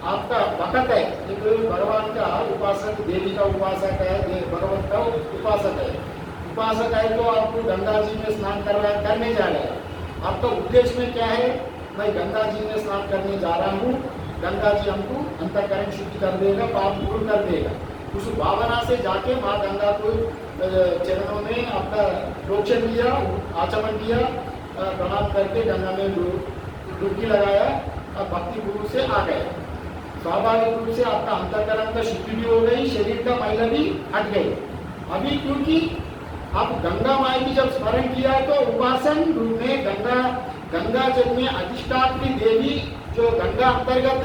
Speaker 1: आपका भक्त है, एक भगवान का उपासक, देवी का उपासक है, भगवत का उपासक है तो आपको गंगा जी में स्नान करने जा रहे हैं। आपका उद्देश्य में क्या है, मैं गंगा जी में स्नान करने जा रहा हूँ, गंगा जी हमको अंतःकरण शुद्ध कर देगा, पाप दूर कर देगा। उस भावना से जाके माँ गंगा को चरणों में आपका प्रोक्षण किया, आचमन किया, प्रणाम करके गंगा में डुबकी लगाया और भक्ति पूर्व से आ गए। स्वाभाविक रूप से आपका अंतःकरण का शुद्धि भी हो गई, शरीर का मैला भी हट गई। अभी क्योंकि आप गंगा माई की जब स्मरण किया तो उपासन रूप में गंगा जल में अधिष्ठात्री देवी जो गंगा अंतर्गत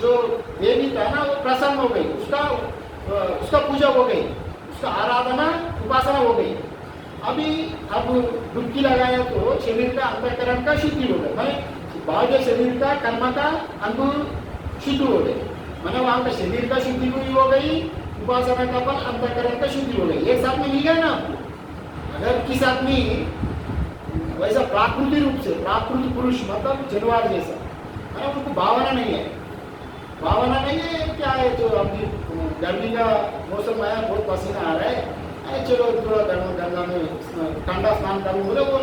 Speaker 1: जो देवी था ना, वो प्रसन्न हो गई, उसका पूजा हो गई, उसका आराधना उपासना हो गई। अभी अब डुबकी लगाया तो शरीर का अंतःकरण का शुद्धि हो गई, मैंने बाह्य शरीर का कर्म का अंग शुद्ध हो गई। मैंने वहां का शरीर का शुद्धि भी हो गई, उपासना का फल अंतःकरण का शुद्धि हो गई। एक साथ में मिल गया ना आपको। अगर किस आदमी वैसा प्राकृतिक रूप से, प्राकृतिक पुरुष मतलब जनवार जैसा, मैंने उनको भावना नहीं है, क्या है जो अभी गर्मी का मौसम आया, बहुत पसीना आ रहा है, चलो थोड़ा गंगा में ठंडा स्नान करूँ बोले, वो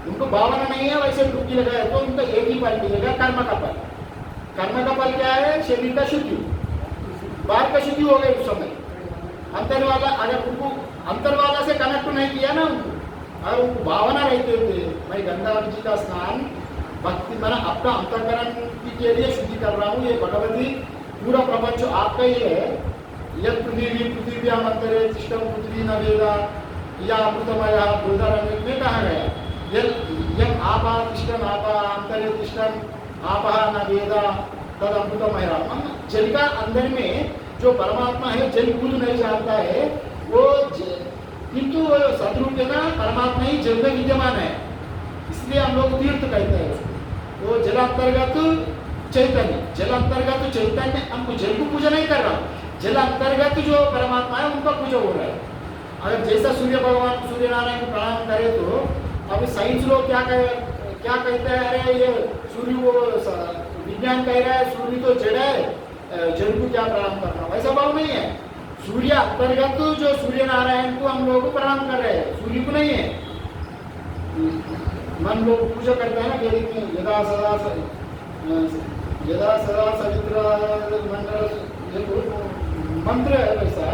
Speaker 1: उनको भावना नहीं है, वैसे डुबकी लगाए तो उनका एक ही फल मिलेगा, कर्म का फल। कर्म का फल क्या है, शरीर का शुद्धि, बाहर का शुद्धि हो गई उस समय। अंतर वाला अगर उनको अंतर वाला से कनेक्ट नहीं किया ना उनको, अगर उनको भावना रहते थे मैं गंगा जी का स्नान भक्ति मैंने अपना अंतःकरण के लिए शुद्धि कर रहा हूँ, ये भगवती पूरा प्रपंच आपका ही है। यद पृथ्वी अंतरे तिष्ठम पृथ्वी न वेदा या अमृतमय गोदारण्य में कहा गया, यम आपा तिष्ठम आपा अंतरे तिष्ठम आपा न वेदा तद अमृतमय। जल का अंदर में जो परमात्मा है, जल खुद नहीं जानता है वो, किंतु सदरूप है ना, परमात्मा ही जल में विद्यमान है, इसलिए हम लोग तीर्थ कहते हैं उसको। वो जलांतर्गत चैतन्य, जलांतर्गत चैतन्य, हमको जल को पूजा नहीं कर रहा, जल अंतर्गत जो परमात्मा है उनका पूजा हो रहा है। अगर जैसा सूर्य भगवान सूर्य नारायण को प्रणाम करे तो अब साइंस लोग क्या कहते हैं, अरे ये सूर्य वो विज्ञान कह रहा है सूर्य तो जड़ है, जड़ को क्या प्रणाम करना, वैसा भाव नहीं है। सूर्य अंतर्गत जो सूर्य नारायण को हम लोग प्रणाम कर रहे हैं, सूर्य को नहीं है। मन लोग पूजा करते हैं ना वैदिक में, यदा सदा सवित्र मंडल, ये मंत्र है। वैसा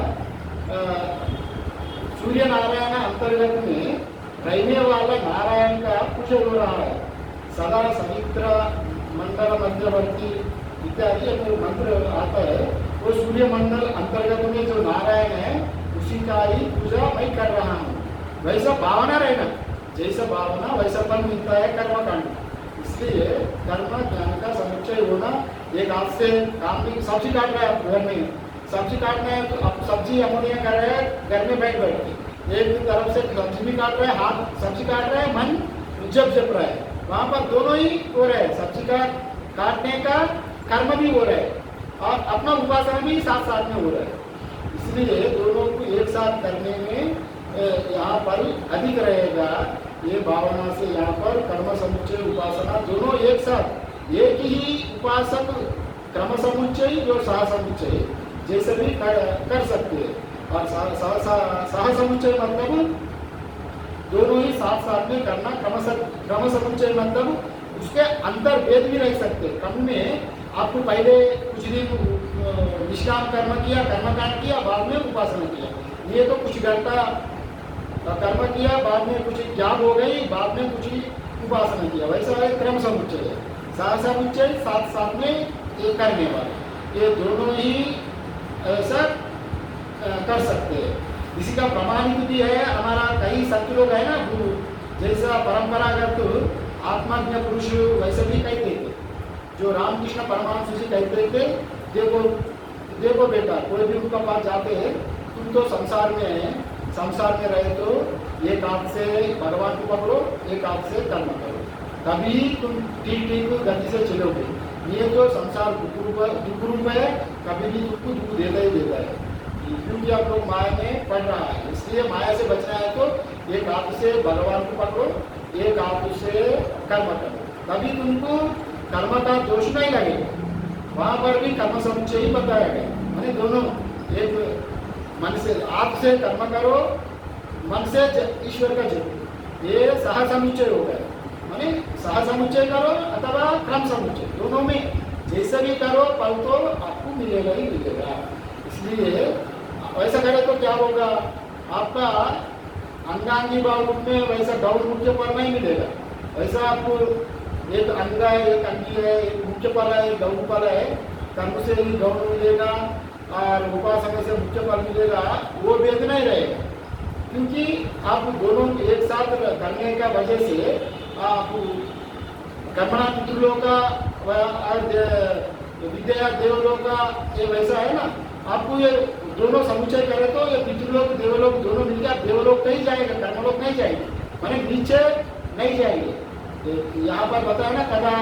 Speaker 1: सूर्य नारायण अंतर्गत में रहने वाला नारायण का पूजा हो रहा है। सदा सवित्र मंडल मध्यवर्ती इत्यादि जो मंत्र आता है, वो सूर्य मंडल अंतर्गत में जो नारायण है उसी का ही पूजा मैं कर रहा हूँ। वैसा भावना रहना, जैसा भावना वैसा फल मिलता है कर्मकांड। इसलिए कर्म ज्ञान का समुच्चय होना। एक हाथ से काम भी, सब्जी काट रहा है घर में, सब्जी काटना है तो अब सब्जी अमोनिया कर रहे हैं घर में बैठ के, एक तरफ से सब्जी भी काट रहे हैं, हाथ सब्जी काट रहे हैं, मन जप रहा है। वहाँ पर दोनों ही हो रहे हैं, सब्जी का काटने का कर्म भी हो रहा है और अपना उपासना भी साथ साथ में हो रहा है। इसलिए दोनों को एक साथ करने में यहाँ पर अधिक रहेगा। ये भावना से यहाँ पर कर्म समुच्चय उपासना दोनों एक साथ, एक ही उपासक क्रम समुच्चय जो सह समुच्चय जैसे भी कर सकते हैं। और सह समुच्चय मतलब दोनों ही साथ साथ में करना। क्रम समुच्चय मतलब उसके अंतर भेद भी रह सकते। क्रम में आपको पहले कुछ दिन निष्काम कर्म किया, कर्मकांड किया, बाद में उपासना किया, ये तो कुछ घंटा कर्म किया, बाद में कुछ ज्ञान हो गई, बाद में कुछ उपासना किया, वैसा है क्रम समुच्चय है। सह समुच्चय साथ साथ में ये करने वाले, ये दोनों ही ऐसा कर सकते हैं। इसी का प्रमाणित भी है हमारा कई संत लोग है ना, गुरु जैसा परंपरागत आत्मज्ञ पुरुष वैसे भी कहते थे। जो रामकृष्ण परमहंस जी कहते थे, देखो बेटा, कोई भी उनका पास जाते हैं, तुम तो संसार में है, संसार में रहे तो एक हाथ से भगवान को पकड़ो, एक हाथ से कर्म करो, तभी तुम ठीक गति से चलोगे। ये तो संसार दुख रूप है, कभी भी तुमको दुख देता ही देता है, क्योंकि आप लोग माया में पड़ रहा है। इसलिए माया से बचना है तो एक हाथ से भगवान को पकड़ो, एक हाथ से कर्म करो, तभी तुमको कर्म का दोष नहीं लगेगा। वहाँ पर भी कर्म समुच्चय ही बताया गया, मैंने दोनों एक मन से, हाथ से कर्म करो, मन से ईश्वर का जपो, ये सह समुच्चय हो गया। माने सह समुच्चय करो अथवा क्रम समुच्चय, दोनों में जैसे भी करो फल तो आपको मिलेगा ही मिलेगा। इसलिए वैसा करे तो क्या होगा, आपका अंगांगी भाव में वैसा गौण मुख्य फल नहीं मिलेगा। वैसा आपको एक अंग है, एक अंगी है, एक मुख्य फल है, एक गौण फल है, कर्म से ही गौण मिलेगा और उपासना से मुख्य फल मिलेगा, वो भेद नहीं रहेगा। क्योंकि आप दोनों एक साथ करने का वजह से आप कर्मणा पितृलोक का विद्या देवलोक का ये वैसा है ना, आपको ये दोनों समुच्चय करे तो ये पितृलोक देवलोक दोनों मिलकर देवलोक नहीं जाएगा, कर्मलोक नहीं जाएंगे, माने नीचे नहीं जाएंगे। यहाँ पर बताया ना, तदा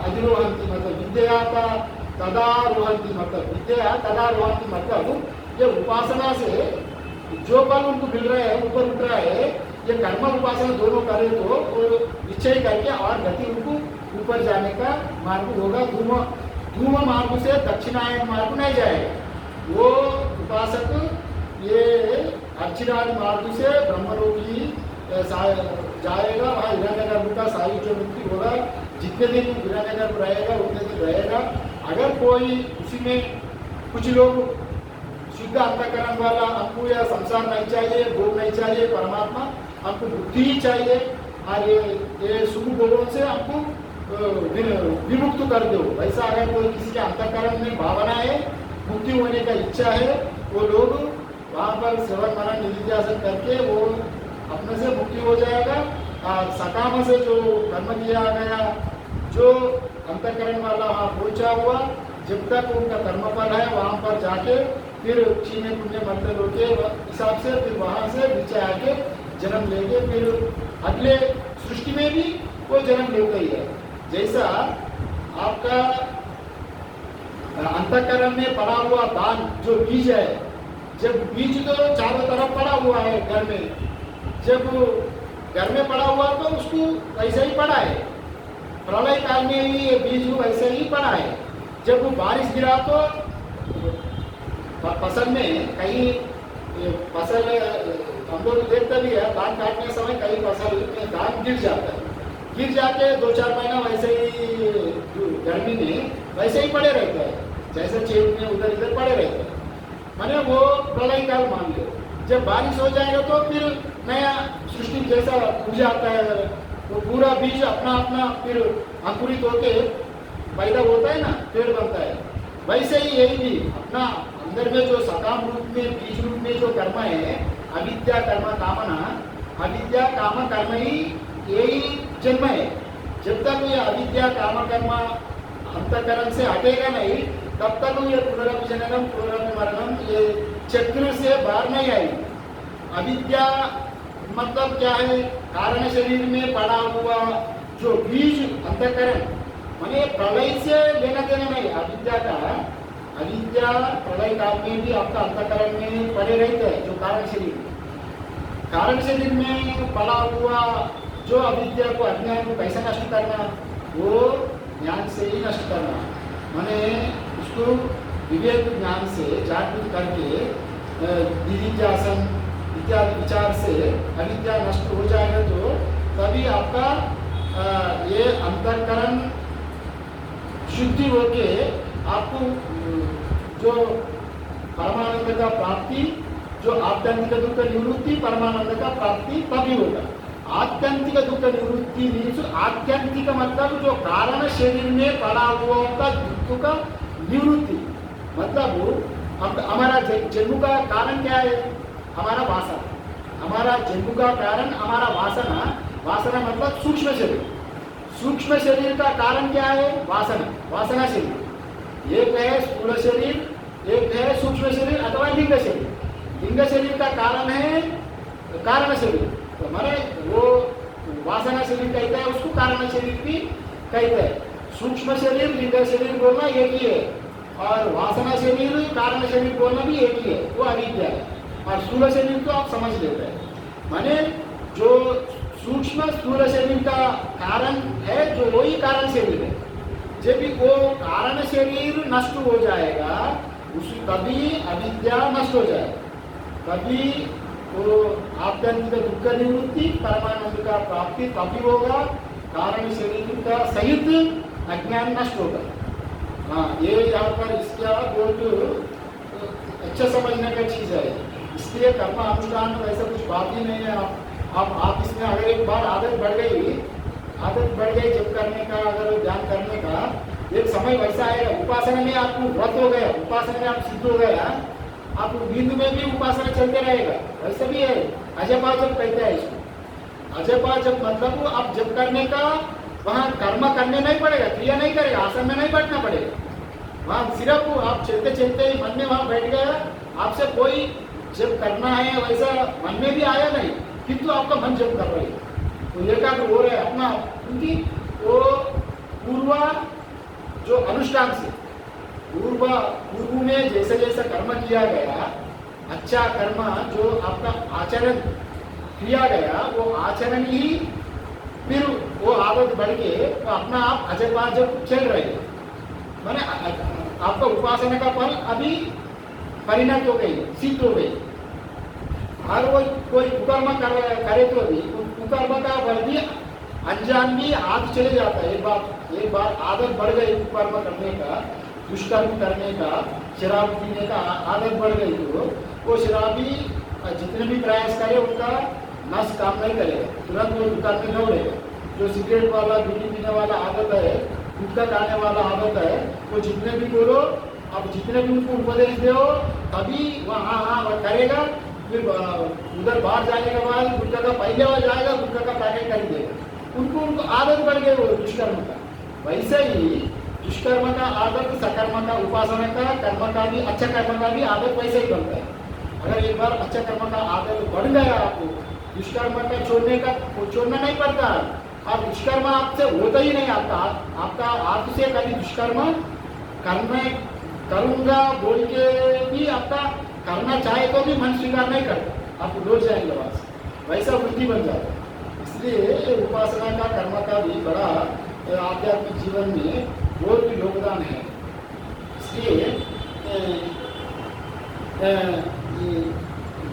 Speaker 1: अधिरोहंती मतलब विद्या का तदारोहंती मतलब विद्या तदारोहंती मतलब ये उपासना से जो बल उनको मिल रहे हैं, ऊपर उठ रहा है, ये कर्म उपासना दोनों करे तो निश्चय करके और गति उनको ऊपर जाने का मार्ग होगा। धूम मार्ग से दक्षिणायन मार्ग नहीं जाएगा। वो उपासक ये अर्चिरादि मार्ग से ब्रह्मलोकी जाएगा, वहाँ हिरण्यगर्भ का सायुज्य मुक्ति होगा। जितने दिन हिरण्यगर्भ रहेगा उतने दिन रहेगा। अगर कोई उसी में कुछ लोग शुद्ध अंतःकरण वाला, हमको यह संसार नहीं चाहिए, भोग नहीं चाहिए, परमात्मा हमको बुद्धि ही चाहिए और ये सुख भोगों से हमको विमुक्त कर दो, वैसा अगर कोई किसी के अंतःकरण में भावना है, मुक्ति होने का इच्छा है, वो लोग वहाँ पर सेवन मनन निधिध्यासन करके वो अपने से मुक्ति हो जाएगा। और सकाम से जो कर्म किया गया, जो अंतःकरण वाला वहाँ पहुँचा हुआ, जब तक उनका कर्मफल है वहाँ पर जाके फिर क्षीण पुण्य मंत्र होके हिसाब से फिर वहाँ से नीचे आके जन्म लेंगे, फिर अगले सृष्टि में भी वो जन्म लेता ही है। जैसा आपका अंतःकरण में पड़ा हुआ दान जो बीज है, जब बीज तो चारों तरफ पड़ा हुआ है घर में, जब घर में पड़ा हुआ तो उसको वैसे ही पड़ा है, प्रलय काल में ही ये बीज वैसे ही पड़ा है। जब वो बारिश गिरा तो फसल में कहीं फसल हम लोग देखते भी है, धान काटने समय कई फसल में धान गिर जाता है, गिर जाके 2-4 महीना वैसे ही गर्मी में वैसे ही पड़े रहते हैं, जैसे चेत में उधर इधर पड़े रहते हैं। माने वो प्रलय काल मान लो। जब बारिश हो जाएगा तो फिर नया सृष्टि जैसा उग जाता है, वो पूरा बीज अपना अपना फिर अंकुरित होके पैदा होता है ना, पेड़ बनता है। वैसे ही यही भी अपना अंदर में जो सकाम रूप में बीज रूप में जो कर्म है, अविद्या कर्म कामना, अविद्या काम कर्म ही यही जन्म है। जब तक ये अविद्या काम कर्म अंतकरण से हटेगा नहीं, तब तक ये पुनरपि जननम पुनरपि मरणम ये चक्र से बाहर नहीं आएगी। अविद्या मतलब क्या है? कारण शरीर में पड़ा हुआ जो बीज अंतकरण, माने प्रलय से लेना देना नहीं। अविद्या का अविद्या प्रलय काल में भी आपका अंतकरण में पड़े रहते हैं। जो कारण शरीर में पड़ा हुआ जो अविद्या को, अज्ञान को कैसे नष्ट करना? वो ज्ञान से ही नष्ट करना। माने उसको विवेक ज्ञान से जागृत करके निधिध्यासन इत्यादि विचार से अविद्या नष्ट हो जाएगा, तो तभी आपका ये अंतःकरण शुद्धि होके आपको जो परमानंद का प्राप्ति, जो आत्यंतिक दुख निवृत्ति, परमानंद का प्राप्ति तभी होगा। आत्यंतिक दुख निवृत्ति मीन्स आत्यंतिक मतलब जो कारण शरीर में पड़ा हुआ का दुख का निवृत्ति। मतलब हमारा जन्म का कारण क्या है? हमारा वासना। हमारा जन्म का कारण हमारा वासना। वासना मतलब सूक्ष्म शरीर। सूक्ष्म शरीर का कारण क्या है? वासना। वासना शरीर एक है स्थूल शरीर, एक है सूक्ष्म शरीर अथवा लिंग शरीर। लिंग शरीर का कारण है कारण शरीर, तो हमारे वो वासना शरीर कहते हैं, उसको कारण शरीर भी कहते हैं। सूक्ष्म शरीर लिंग शरीर बोलना एक ही है, और वासना शरीर कारण शरीर बोलना भी एक ही है, वो अविद्या है। और स्थूल शरीर तो आप समझ लेते हैं, माने जो सूक्ष्म स्थूल शरीर का कारण है, जो वही कारण शरीर है। जब भी वो कारण शरीर नष्ट हो जाएगा, उसी तभी अविद्या नष्ट हो जाएगा, तभी वो आत्यंतिक दुख निवृत्ति, परमानंद का प्राप्ति तभी होगा। कारण शरीर का सहित अज्ञान नष्ट होगा। हाँ, ये यहाँ पर इसका बहुत अच्छा समझने का चीज है। इसलिए कर्म अनुष्ठान में वैसा कुछ बात ही नहीं है। आप इसमें अगर एक बार आदत बढ़ गई जब करने का, अगर ध्यान करने का, एक समय वैसा आएगा। उपासना में आपको व्रत हो गया, उपासना में आप सिद्ध हो गया, आप नींद में भी उपासना चलते रहेगा। वैसे भी है, अजपा जब कहते हैं इसको। अजपा जब मतलब आप जब करने का, वहाँ कर्म करने नहीं पड़ेगा, क्रिया नहीं करेगा, आसन में नहीं बैठना पड़ेगा। वहाँ सिर्फ आप चलते चलते ही मन में वहाँ बैठ गया, आपसे कोई जब करना है वैसा मन में भी आया नहीं, किंतु आपका मन जब कर रही है तो एकाग्र हो रहा है अपना, क्योंकि वो पूर्वा जो अनुष्ठान से पूर्व में जैसे जैसे कर्म किया गया, अच्छा कर्म जो आपका आचरण किया गया, वो आचरण ही फिर वो आदत बढ़ के वो अपना आप अजपा जब चल रहे हैं, माने आपका उपासना का फल अभी परिणत हो गई, सिद्ध हो गई। और वो कोई कुकर्म करे तो भी कुकर्म का फल भी अनजान भी हाथ चले जाता है। एक बार आदत बढ़ गई कुकर्म करने का, दुष्कर्म करने का, शराब पीने का आदत बढ़ गई, तो वो शराबी जितने भी प्रयास करे उनका नस काम नहीं करेगा, तुरंत वो दुकान में दौड़ेगा। जो सिगरेट वाला, बीड़ी पीने वाला आदत है, गुटखा खाने वाला आदत है, वो जितने भी बोलो, अब जितने भी उनको उपदेश दो, तभी वहाँ करेगा। फिर उधर बाहर जाने के बाद गुटखा का पहले वाला जाएगा, गुटखा का पैकेट कर देगा। उनको आदत बढ़ गई वो दुष्कर्म का। वैसे ही दुष्कर्म का आदत, सकर्म का, उपासना का, कर्म का भी, अच्छा कर्म का भी आदत वैसे ही बनता है। अगर एक बार अच्छा कर्म का आदत बढ़ गया, आपको दुष्कर्म का छोड़ना नहीं पड़ता। और दुष्कर्म आपसे होता ही नहीं, आपका आप से कभी दुष्कर्म करूंगा बोल के भी आपका करना चाहे तो भी मन स्वीकार नहीं करता, आप लौट जाएंगे वहां से, वैसा बुद्धि बन जाता है। इसलिए उपासना का, कर्म का भी बड़ा आध्यात्मिक जीवन में बहुत भी योगदान है। इसलिए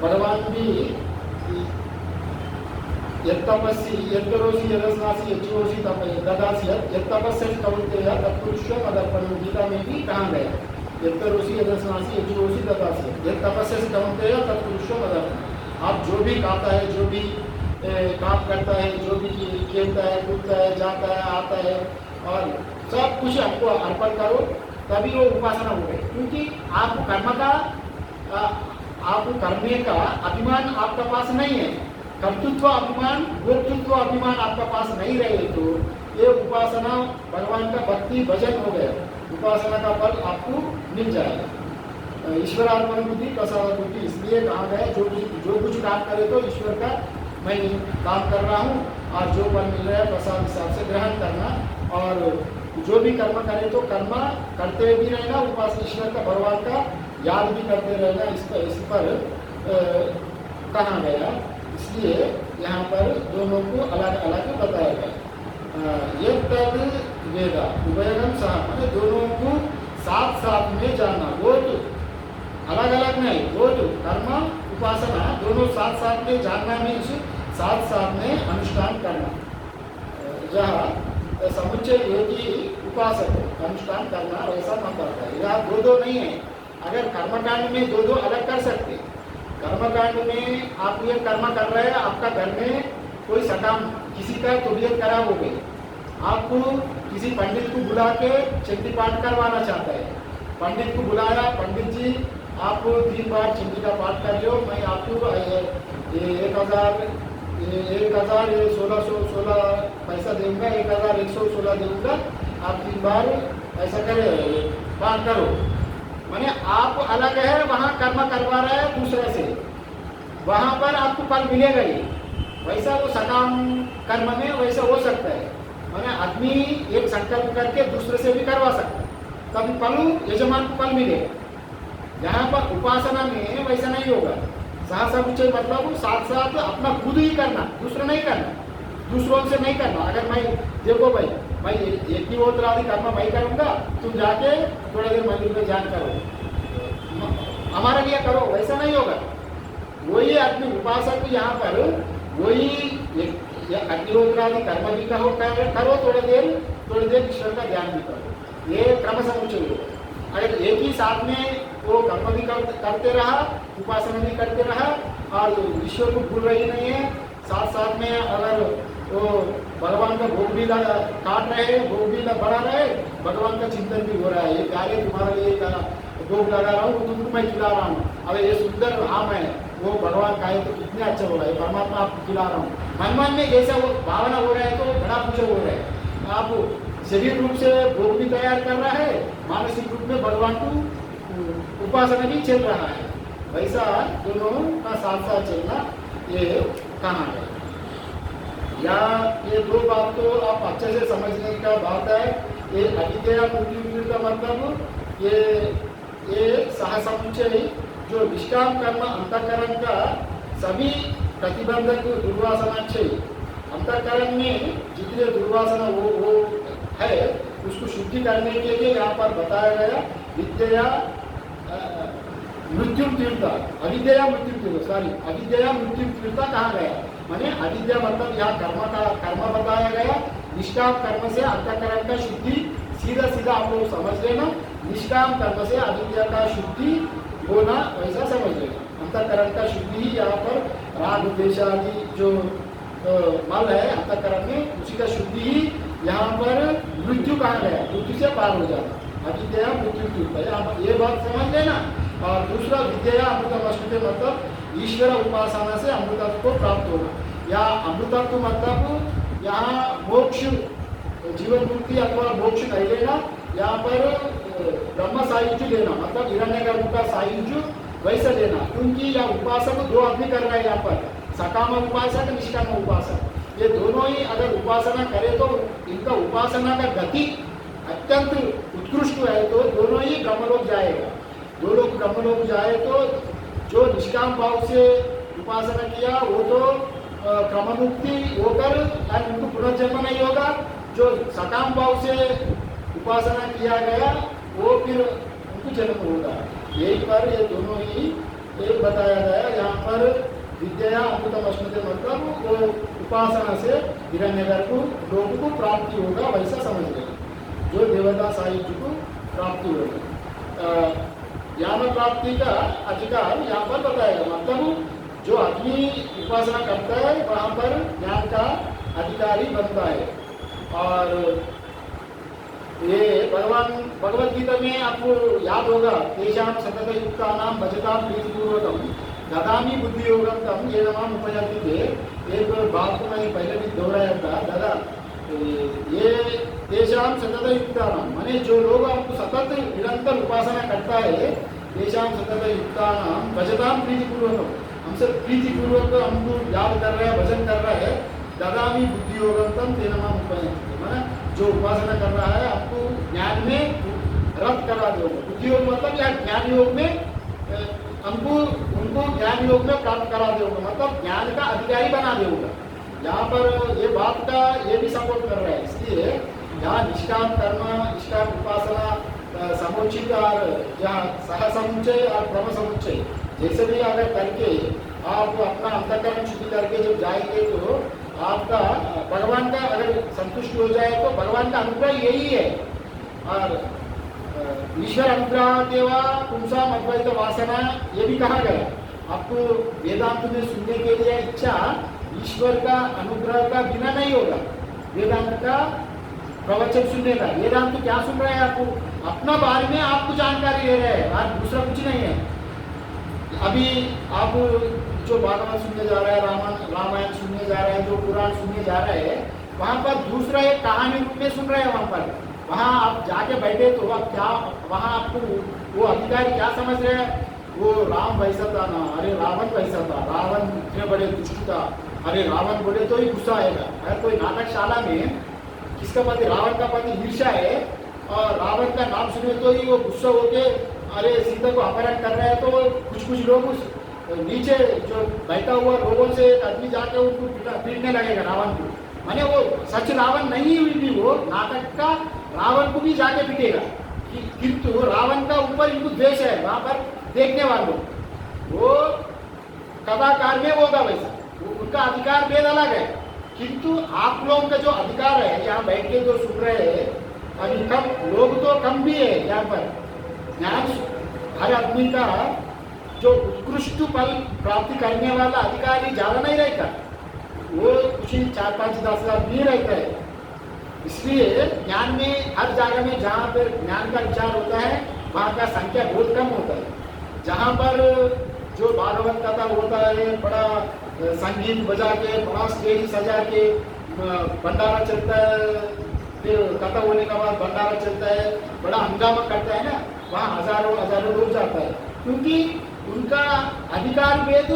Speaker 1: भगवान भी यत्तपस्सी यत्तरोसी यदस्नासी यज्जोसी ददासी यत्तपस्सी कौन्तेय तत्पुरुषो मदर्पणं गीता में भी कहा गया यत्तरोसी यदस्नासी यज्जोसी ददासी यत्तपस्सी कौन्तेय तत्पुरुषो मदर्पणं। आप जो भी खाता है, जो भी काम करता है, जो भी खेलता है, कूदता है, जाता है, आता है और सब कुछ आपको अर्पण करो, तभी वो उपासना हो गई। क्योंकि आपको कर्म का आपको करने का अभिमान आपका पास नहीं है, कर्तृत्व अभिमान भोक्तृत्व अभिमान आपका पास नहीं रहे तो ये उपासना भगवान का भक्ति भजन हो गया, उपासना का फल आपको मिल जाएगा। ईश्वरार्पण बुद्धि प्रसाद बुद्धि, इसलिए कहा गया जो कुछ काम करे तो ईश्वर का मैं काम कर रहा हूँ और जो फल मिल रहा है प्रसाद हिसाब से ग्रहण करना, और जो भी कर्म करे तो कर्म करते भी रहना, उपास ईश्वर का भगवान का याद भी करते रहना। इस पर कहा गया, इसलिए यहाँ पर दोनों को अलग अलग बताया गया। ये तद वेदा उभयगम सह, मैंने दोनों को साथ साथ में जानना, वो तो अलग अलग नहीं, वो तो कर्म उपासना दोनों साथ साथ में जानना मीन्स साथ साथ में अनुष्ठान करना। जहाँ समुच्चय योगी उपासक अनुष्ठान करना वैसा मत करता है, यहाँ दो नहीं है। अगर कर्मकांड में दो अलग कर सकते, कर्मकांड में आप ये कर्म कर रहे हैं, आपका घर में कोई सकाम किसी का तबीयत खराब हो गई, आपको किसी पंडित को बुला के चंडी पाठ करवाना चाहता है, पंडित को बुलाया, पंडित जी आप 3 बार चंडी का पाठ कर लो, मैं आपको 1616 पैसा दूंगा, 1116 दूंगा, आप 3 बार ऐसा करे पाठ करो। माने आप अलग है, वहाँ कर्म करवा रहे हैं दूसरे से, वहाँ पर आपको फल मिलेगा ही। वैसा वो सकाम कर्म में वैसा हो सकता है, माने आदमी एक संकल्प करके दूसरे से भी करवा सकता है, तभी फल यजमान को फल मिलेगा। यहाँ पर उपासना में वैसा नहीं होगा, सहसा उच्चय मतलब साथ साथ अपना खुद ही करना, दूसरा नहीं करना, दूसरों से नहीं करना। अगर मैं देखो भाई मैं एक ही होता आदि कर्म मैं करूँगा, तुम जाके थोड़ा देर मंदिर में ध्यान करो, हमारे लिए करो, वैसा नहीं होगा। वही आदमी उपासक यहाँ पर वही अग्निहोत्रादि कर्म भी करो, थोड़ी देर ईश्वर का ध्यान भी करो, ये क्रम समुच्चय होगा। अगर एक ही साथ में वो कर्म भी करते रहा, उपासना भी करते रहा और ईश्वर को भूल रही नहीं है, साथ साथ में अगर वो भगवान का भोग भी काट रहे, भोग भी बढ़ा रहे, भगवान का चिंतन भी हो रहा है, ये कार्य तुम्हारे लिए भोग लगा रहा हूँ, तुमको मैं खिला रहा हूँ, अब ये सुंदर आम है, वो भगवान का है तो कितने अच्छा हो रहा है, परमात्मा आपको खिला रहा हूँ। मन में जैसा वो भावना हो रहा है तो बड़ा कुछ हो रहा है। आप शरीर रूप से भोग भी तैयार कर रहा है, मानसिक रूप में भगवान को उपासना भी चल रहा है, वैसा दोनों का साथ साथ चलना ये कहा है। या ये दो बात तो आप अच्छे से समझने का बात है। ये अविद्या मृत्यु का मतलब ये सहसमुच्चय जो निष्काम कर्म अंतःकरण का सभी प्रतिबंधक दुर्वासना चाहिए, अंतःकरण में जितने दुर्वासना वो है उसको शुद्धि करने के लिए यहाँ पर बताया गया विद्या मृत्यु तीर्था, अविद्या मृत्यु तीर्थ, सॉरी अविद्या मृत्यु तीर्था कहा गया। माने अविद्या मतलब यहाँ कर्म बताया गया, निष्काम कर्म से अंतःकरण का शुद्धि, सीधा सीधा आप लोग समझ लेना, निष्काम कर्म से अविद्या का शुद्धि होना वैसा समझ लेना। अंतःकरण का शुद्धि ही यहाँ पर राग द्वेष आदि जो मल है अंतःकरण में, उसी का शुद्धि ही यहाँ पर मृत्यु कहा गया, मृत्यु से पार हो जाना, अविद्या मृत्यु तीर्थ, ये बात समझ लेना। और दूसरा विद्या अमृतमश्नुते मतलब ईश्वर उपासना से अमृतत्व को प्राप्त होना, या अमृतत्व मतलब यहाँ मोक्ष जीवन मुक्ति अथवा मोक्ष नहीं लेना, यहाँ पर ब्रह्म सायुज्य लेना मतलब हिरण्यगर्भ का सायुज्य वैसे लेना। क्योंकि यह उपासक दो आदमी कर रहे हैं यहाँ पर, सकाम उपासक निष्काम उपासक, ये दोनों ही अगर उपासना करे तो इनका उपासना का गति अत्यंत उत्कृष्ट है, तो दोनों ही ब्रह्मलोक जाएगा। दो लोग ब्रह्मलोक जाए तो जो निष्काम भाव से उपासना किया वो तो क्रममुक्ति होकर उनको पुनर्जन्म नहीं होगा, जो सकाम भाव से उपासना किया गया वो फिर उनको जन्म होगा। यही पर ये दोनों ही एक बताया गया। यहाँ पर विद्या अमृतम अश्नुते मतलब वो उपासना से हिरण्यगर्भ लोगों को प्राप्ति होगा, वैसा समझ रहे जो देवता साहित्य को प्राप्ति होगा। ज्ञान प्राप्ति का अधिकार यहाँ पर बताएगा, मतलब जो आदमी उपासना करता है वहाँ पर ज्ञान का अधिकारी बनता है। और ये भगवान भगवद गीता में आपको याद होगा, तेषां सतत युक्तानां भजतां प्रीतिपूर्वकं ददामि बुद्धि योगम तम ये नमाम उपजाति थे। एक बात को मैं पहले भी दोहराया था दादा, ये तेषां सतत युक्तानां माने जो लोग आपको सतत निरंतर उपासना करता है, तेषां सतत युक्तानां भजतां प्रीतिपूर्वकं हमसे प्रीतिपूर्वक हमको याद कर रहा है, भजन कर रहा है, ददामि बुद्धि योगम तम ते नमाम उपजाति माने जो उपासना कर रहा है आपको ज्ञान में रत करा दोगे। बुद्धि योग मतलब या ज्ञान योग में हमको उनको ज्ञान योग में प्राप्त करा दोगे, मतलब ज्ञान का अधिकारी बना दोगे। यहाँ पर ये बात का ये भी सपोर्ट कर रहा है, इसलिए यहाँ निष्काम कर्म, निष्काम उपासना, समुचित और यहाँ सह समुच्चय और क्रम समुच्चय जैसे भी अगर करके आप अपना अंतःकरण शुद्धि करके जब जाएंगे तो आपका भगवान का अगर संतुष्टि हो जाए तो भगवान का अनुग्रह यही है। और ईश्वर अनुग्रह देवा पुंसा अद्वैत वासना ये भी कहा गया। आपको वेदांत में सुनने के लिए इच्छा ईश्वर का अनुग्रह का बिना नहीं होगा। वेदांत का प्रवचन सुनने का, वेदांत क्या सुन रहे हैं आपको अपना बारे में आपको जानकारी दे रहे हैं, आज दूसरा कुछ नहीं है। अभी आप जो भागवत सुनने जा रहे हैं, रामायण सुनने जा रहे हैं, जो पुराण सुनने जा रहे हैं, वहाँ पर दूसरा एक कहानी रूप में सुन रहे हैं। वहाँ पर वहाँ आप जाके बैठे तो आप क्या वहाँ आपको वो अधिकारी क्या समझ रहे हैं, वो राम वैसा था ना, अरे रावण वैसा था, रावण इतने बड़े दुष्ट था, अरे रावण बोले तो ही गुस्सा आएगा। अगर कोई नाटकशाला में किसका पति रावण का पति ईर्ष्या है और रावण का नाम सुने तो ही वो गुस्सा होके अरे सीता को अपहरण कर रहे हैं, तो कुछ लोग उस नीचे जो बैठा हुआ लोगों से आदमी जाके उनको पीटने लगेगा रावण को। माने वो सच रावण नहीं हुई भी, वो नाटक का रावण को भी जाके पीटेगा। किंतु रावण का ऊपर इनको द्वेष है, वहां पर देखने वालों वो कदाकार में होगा वैसा, उनका अधिकार भेद अलग है। किंतु आप लोगों का जो अधिकार है यहाँ बैठ के जो सुन रहे हैं, अभी कम लोग तो कम भी है यहाँ पर। ज्ञान हर आदमी का जो उत्कृष्ट फल प्राप्ति करने वाला अधिकारी ज्यादा नहीं रहता, वो कुछ 4-5-10 लाख भी रहता है। इसलिए ज्ञान में हर जगह में जहाँ पर ज्ञान का विचार होता है वहाँ का संख्या बहुत कम होता है। जहाँ पर जो भागवत कथा होता है, बड़ा संगीत बजा के, बड़ा स्टेज सजा के भंडारा चलता है, फिर कथा होने के बाद भंडारा चलता है, बड़ा हंगामा करता है ना, वहाँ हजारों लोग जाता है, क्योंकि उनका अधिकार वेद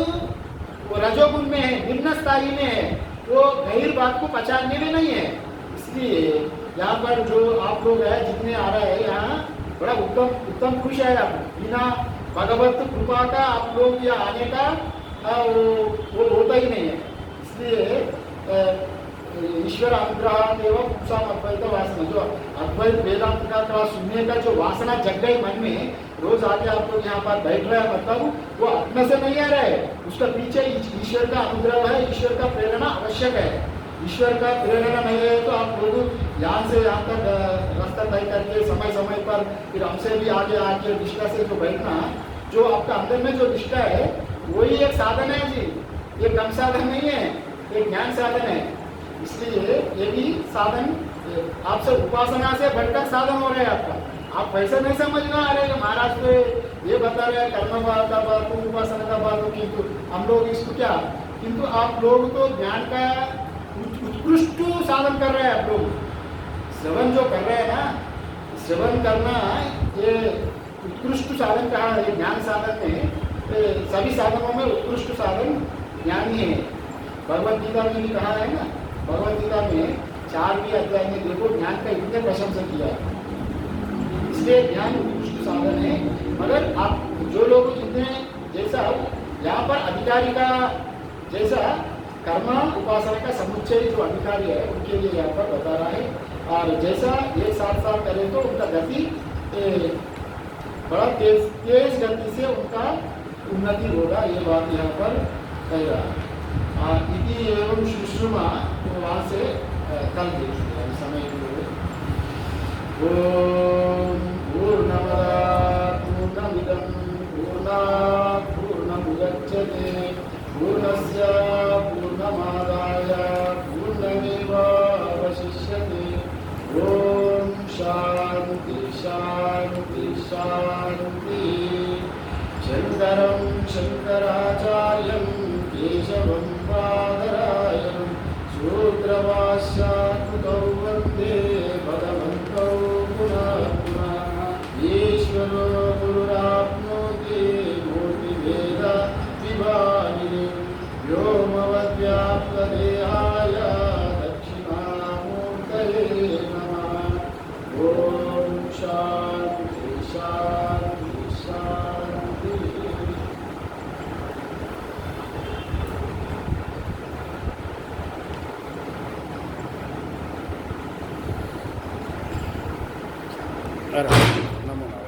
Speaker 1: वो रजोगुण में है, निम्न स्थाई में है, वो गहीर बात को पहचानने में नहीं है। इसलिए यहाँ पर जो आप लोग हैं जितने आ रहे हैं यहाँ बड़ा उत्तम खुश है। आप बिना भगवत कृपा का आप लोग यहाँ आने का वो होता ही नहीं है। इसलिए ईश्वर अनुग्रह एवं पुंसा अद्वैत वासना, जो अद्वैत वेदांत का सुनने का जो वासना जग गई मन में, रोज आके आप लोग यहाँ पर बैठ रहे हैं, मतलब वो अपने से नहीं आ रहा है, उसका पीछे ईश्वर का अनुग्रह है, ईश्वर का प्रेरणा आवश्यक है। ईश्वर का प्रेरणा नहीं है तो आप लोग यहाँ से यहाँ तक रास्ता तय करके समय पर फिर हमसे भी आगे आके निष्ठा से जो बैठना, जो आपका अंदर में जो निष्ठा है वही एक साधन है जी, ये कम साधन नहीं है, एक ज्ञान साधन है। इसलिए ये भी साधन आपसे उपासना से बढ़कर साधन हो रहे हैं आपका। आप वैसे नहीं समझना अरे महाराज तो ये बता रहे हैं कर्म का बात, उपासना का बात, किंतु हम लोग इसको क्या, किंतु आप लोग तो ज्ञान का उत्कृष्ट साधन कर रहे हैं। आप लोग श्रवण जो कर रहे हैं ना, श्रवण करना ये उत्कृष्ट साधन कहा है। ज्ञान साधन में सभी साधनों में उत्कृष्ट साधन ज्ञान ही है। भगवद गीता में भी कहा है ना, भगवद गीता में 4वीं अध्याय में देखो ज्ञान का इतने प्रशंसा किया है। इसलिए ज्ञान उत्कृष्ट साधन है। मगर आप जो लोग जितने जैसा यहाँ पर अधिकारी का जैसा कर्म उपासना का समुच्चय जो अधिकारी है उनके लिए यहाँ पर बता रहा है। और जैसा एक साथ करें तो उनका गति बड़ा तेज तेज गति से उनका उन्नति होगा, ये बात यहाँ पर कह रहा है। इति एवं सुषुमा, तो वहाँ से कल देखिए हम समय ओम पूर्णमदा पूर्णमिदं पूर्णात् पूर्णमुदच्यते पूर्णस्य पूर्णमादाय पूर्णमेवावशिष्यते। ओम शांति शांति शांति। शंकरं शंकराचार्यं केशवं बादरायणं सूत्रभाष्याकृतौ वन्दे भगवन्तौ पुनः पुनः। ईश्वरो गुरुराप्नोति मूर्तिभेद विभागिने व्योमवद्व्याप्तदेहाय दक्षिणामूर्तये नमः। ओम शांति शांति शांति। नमो नारायण।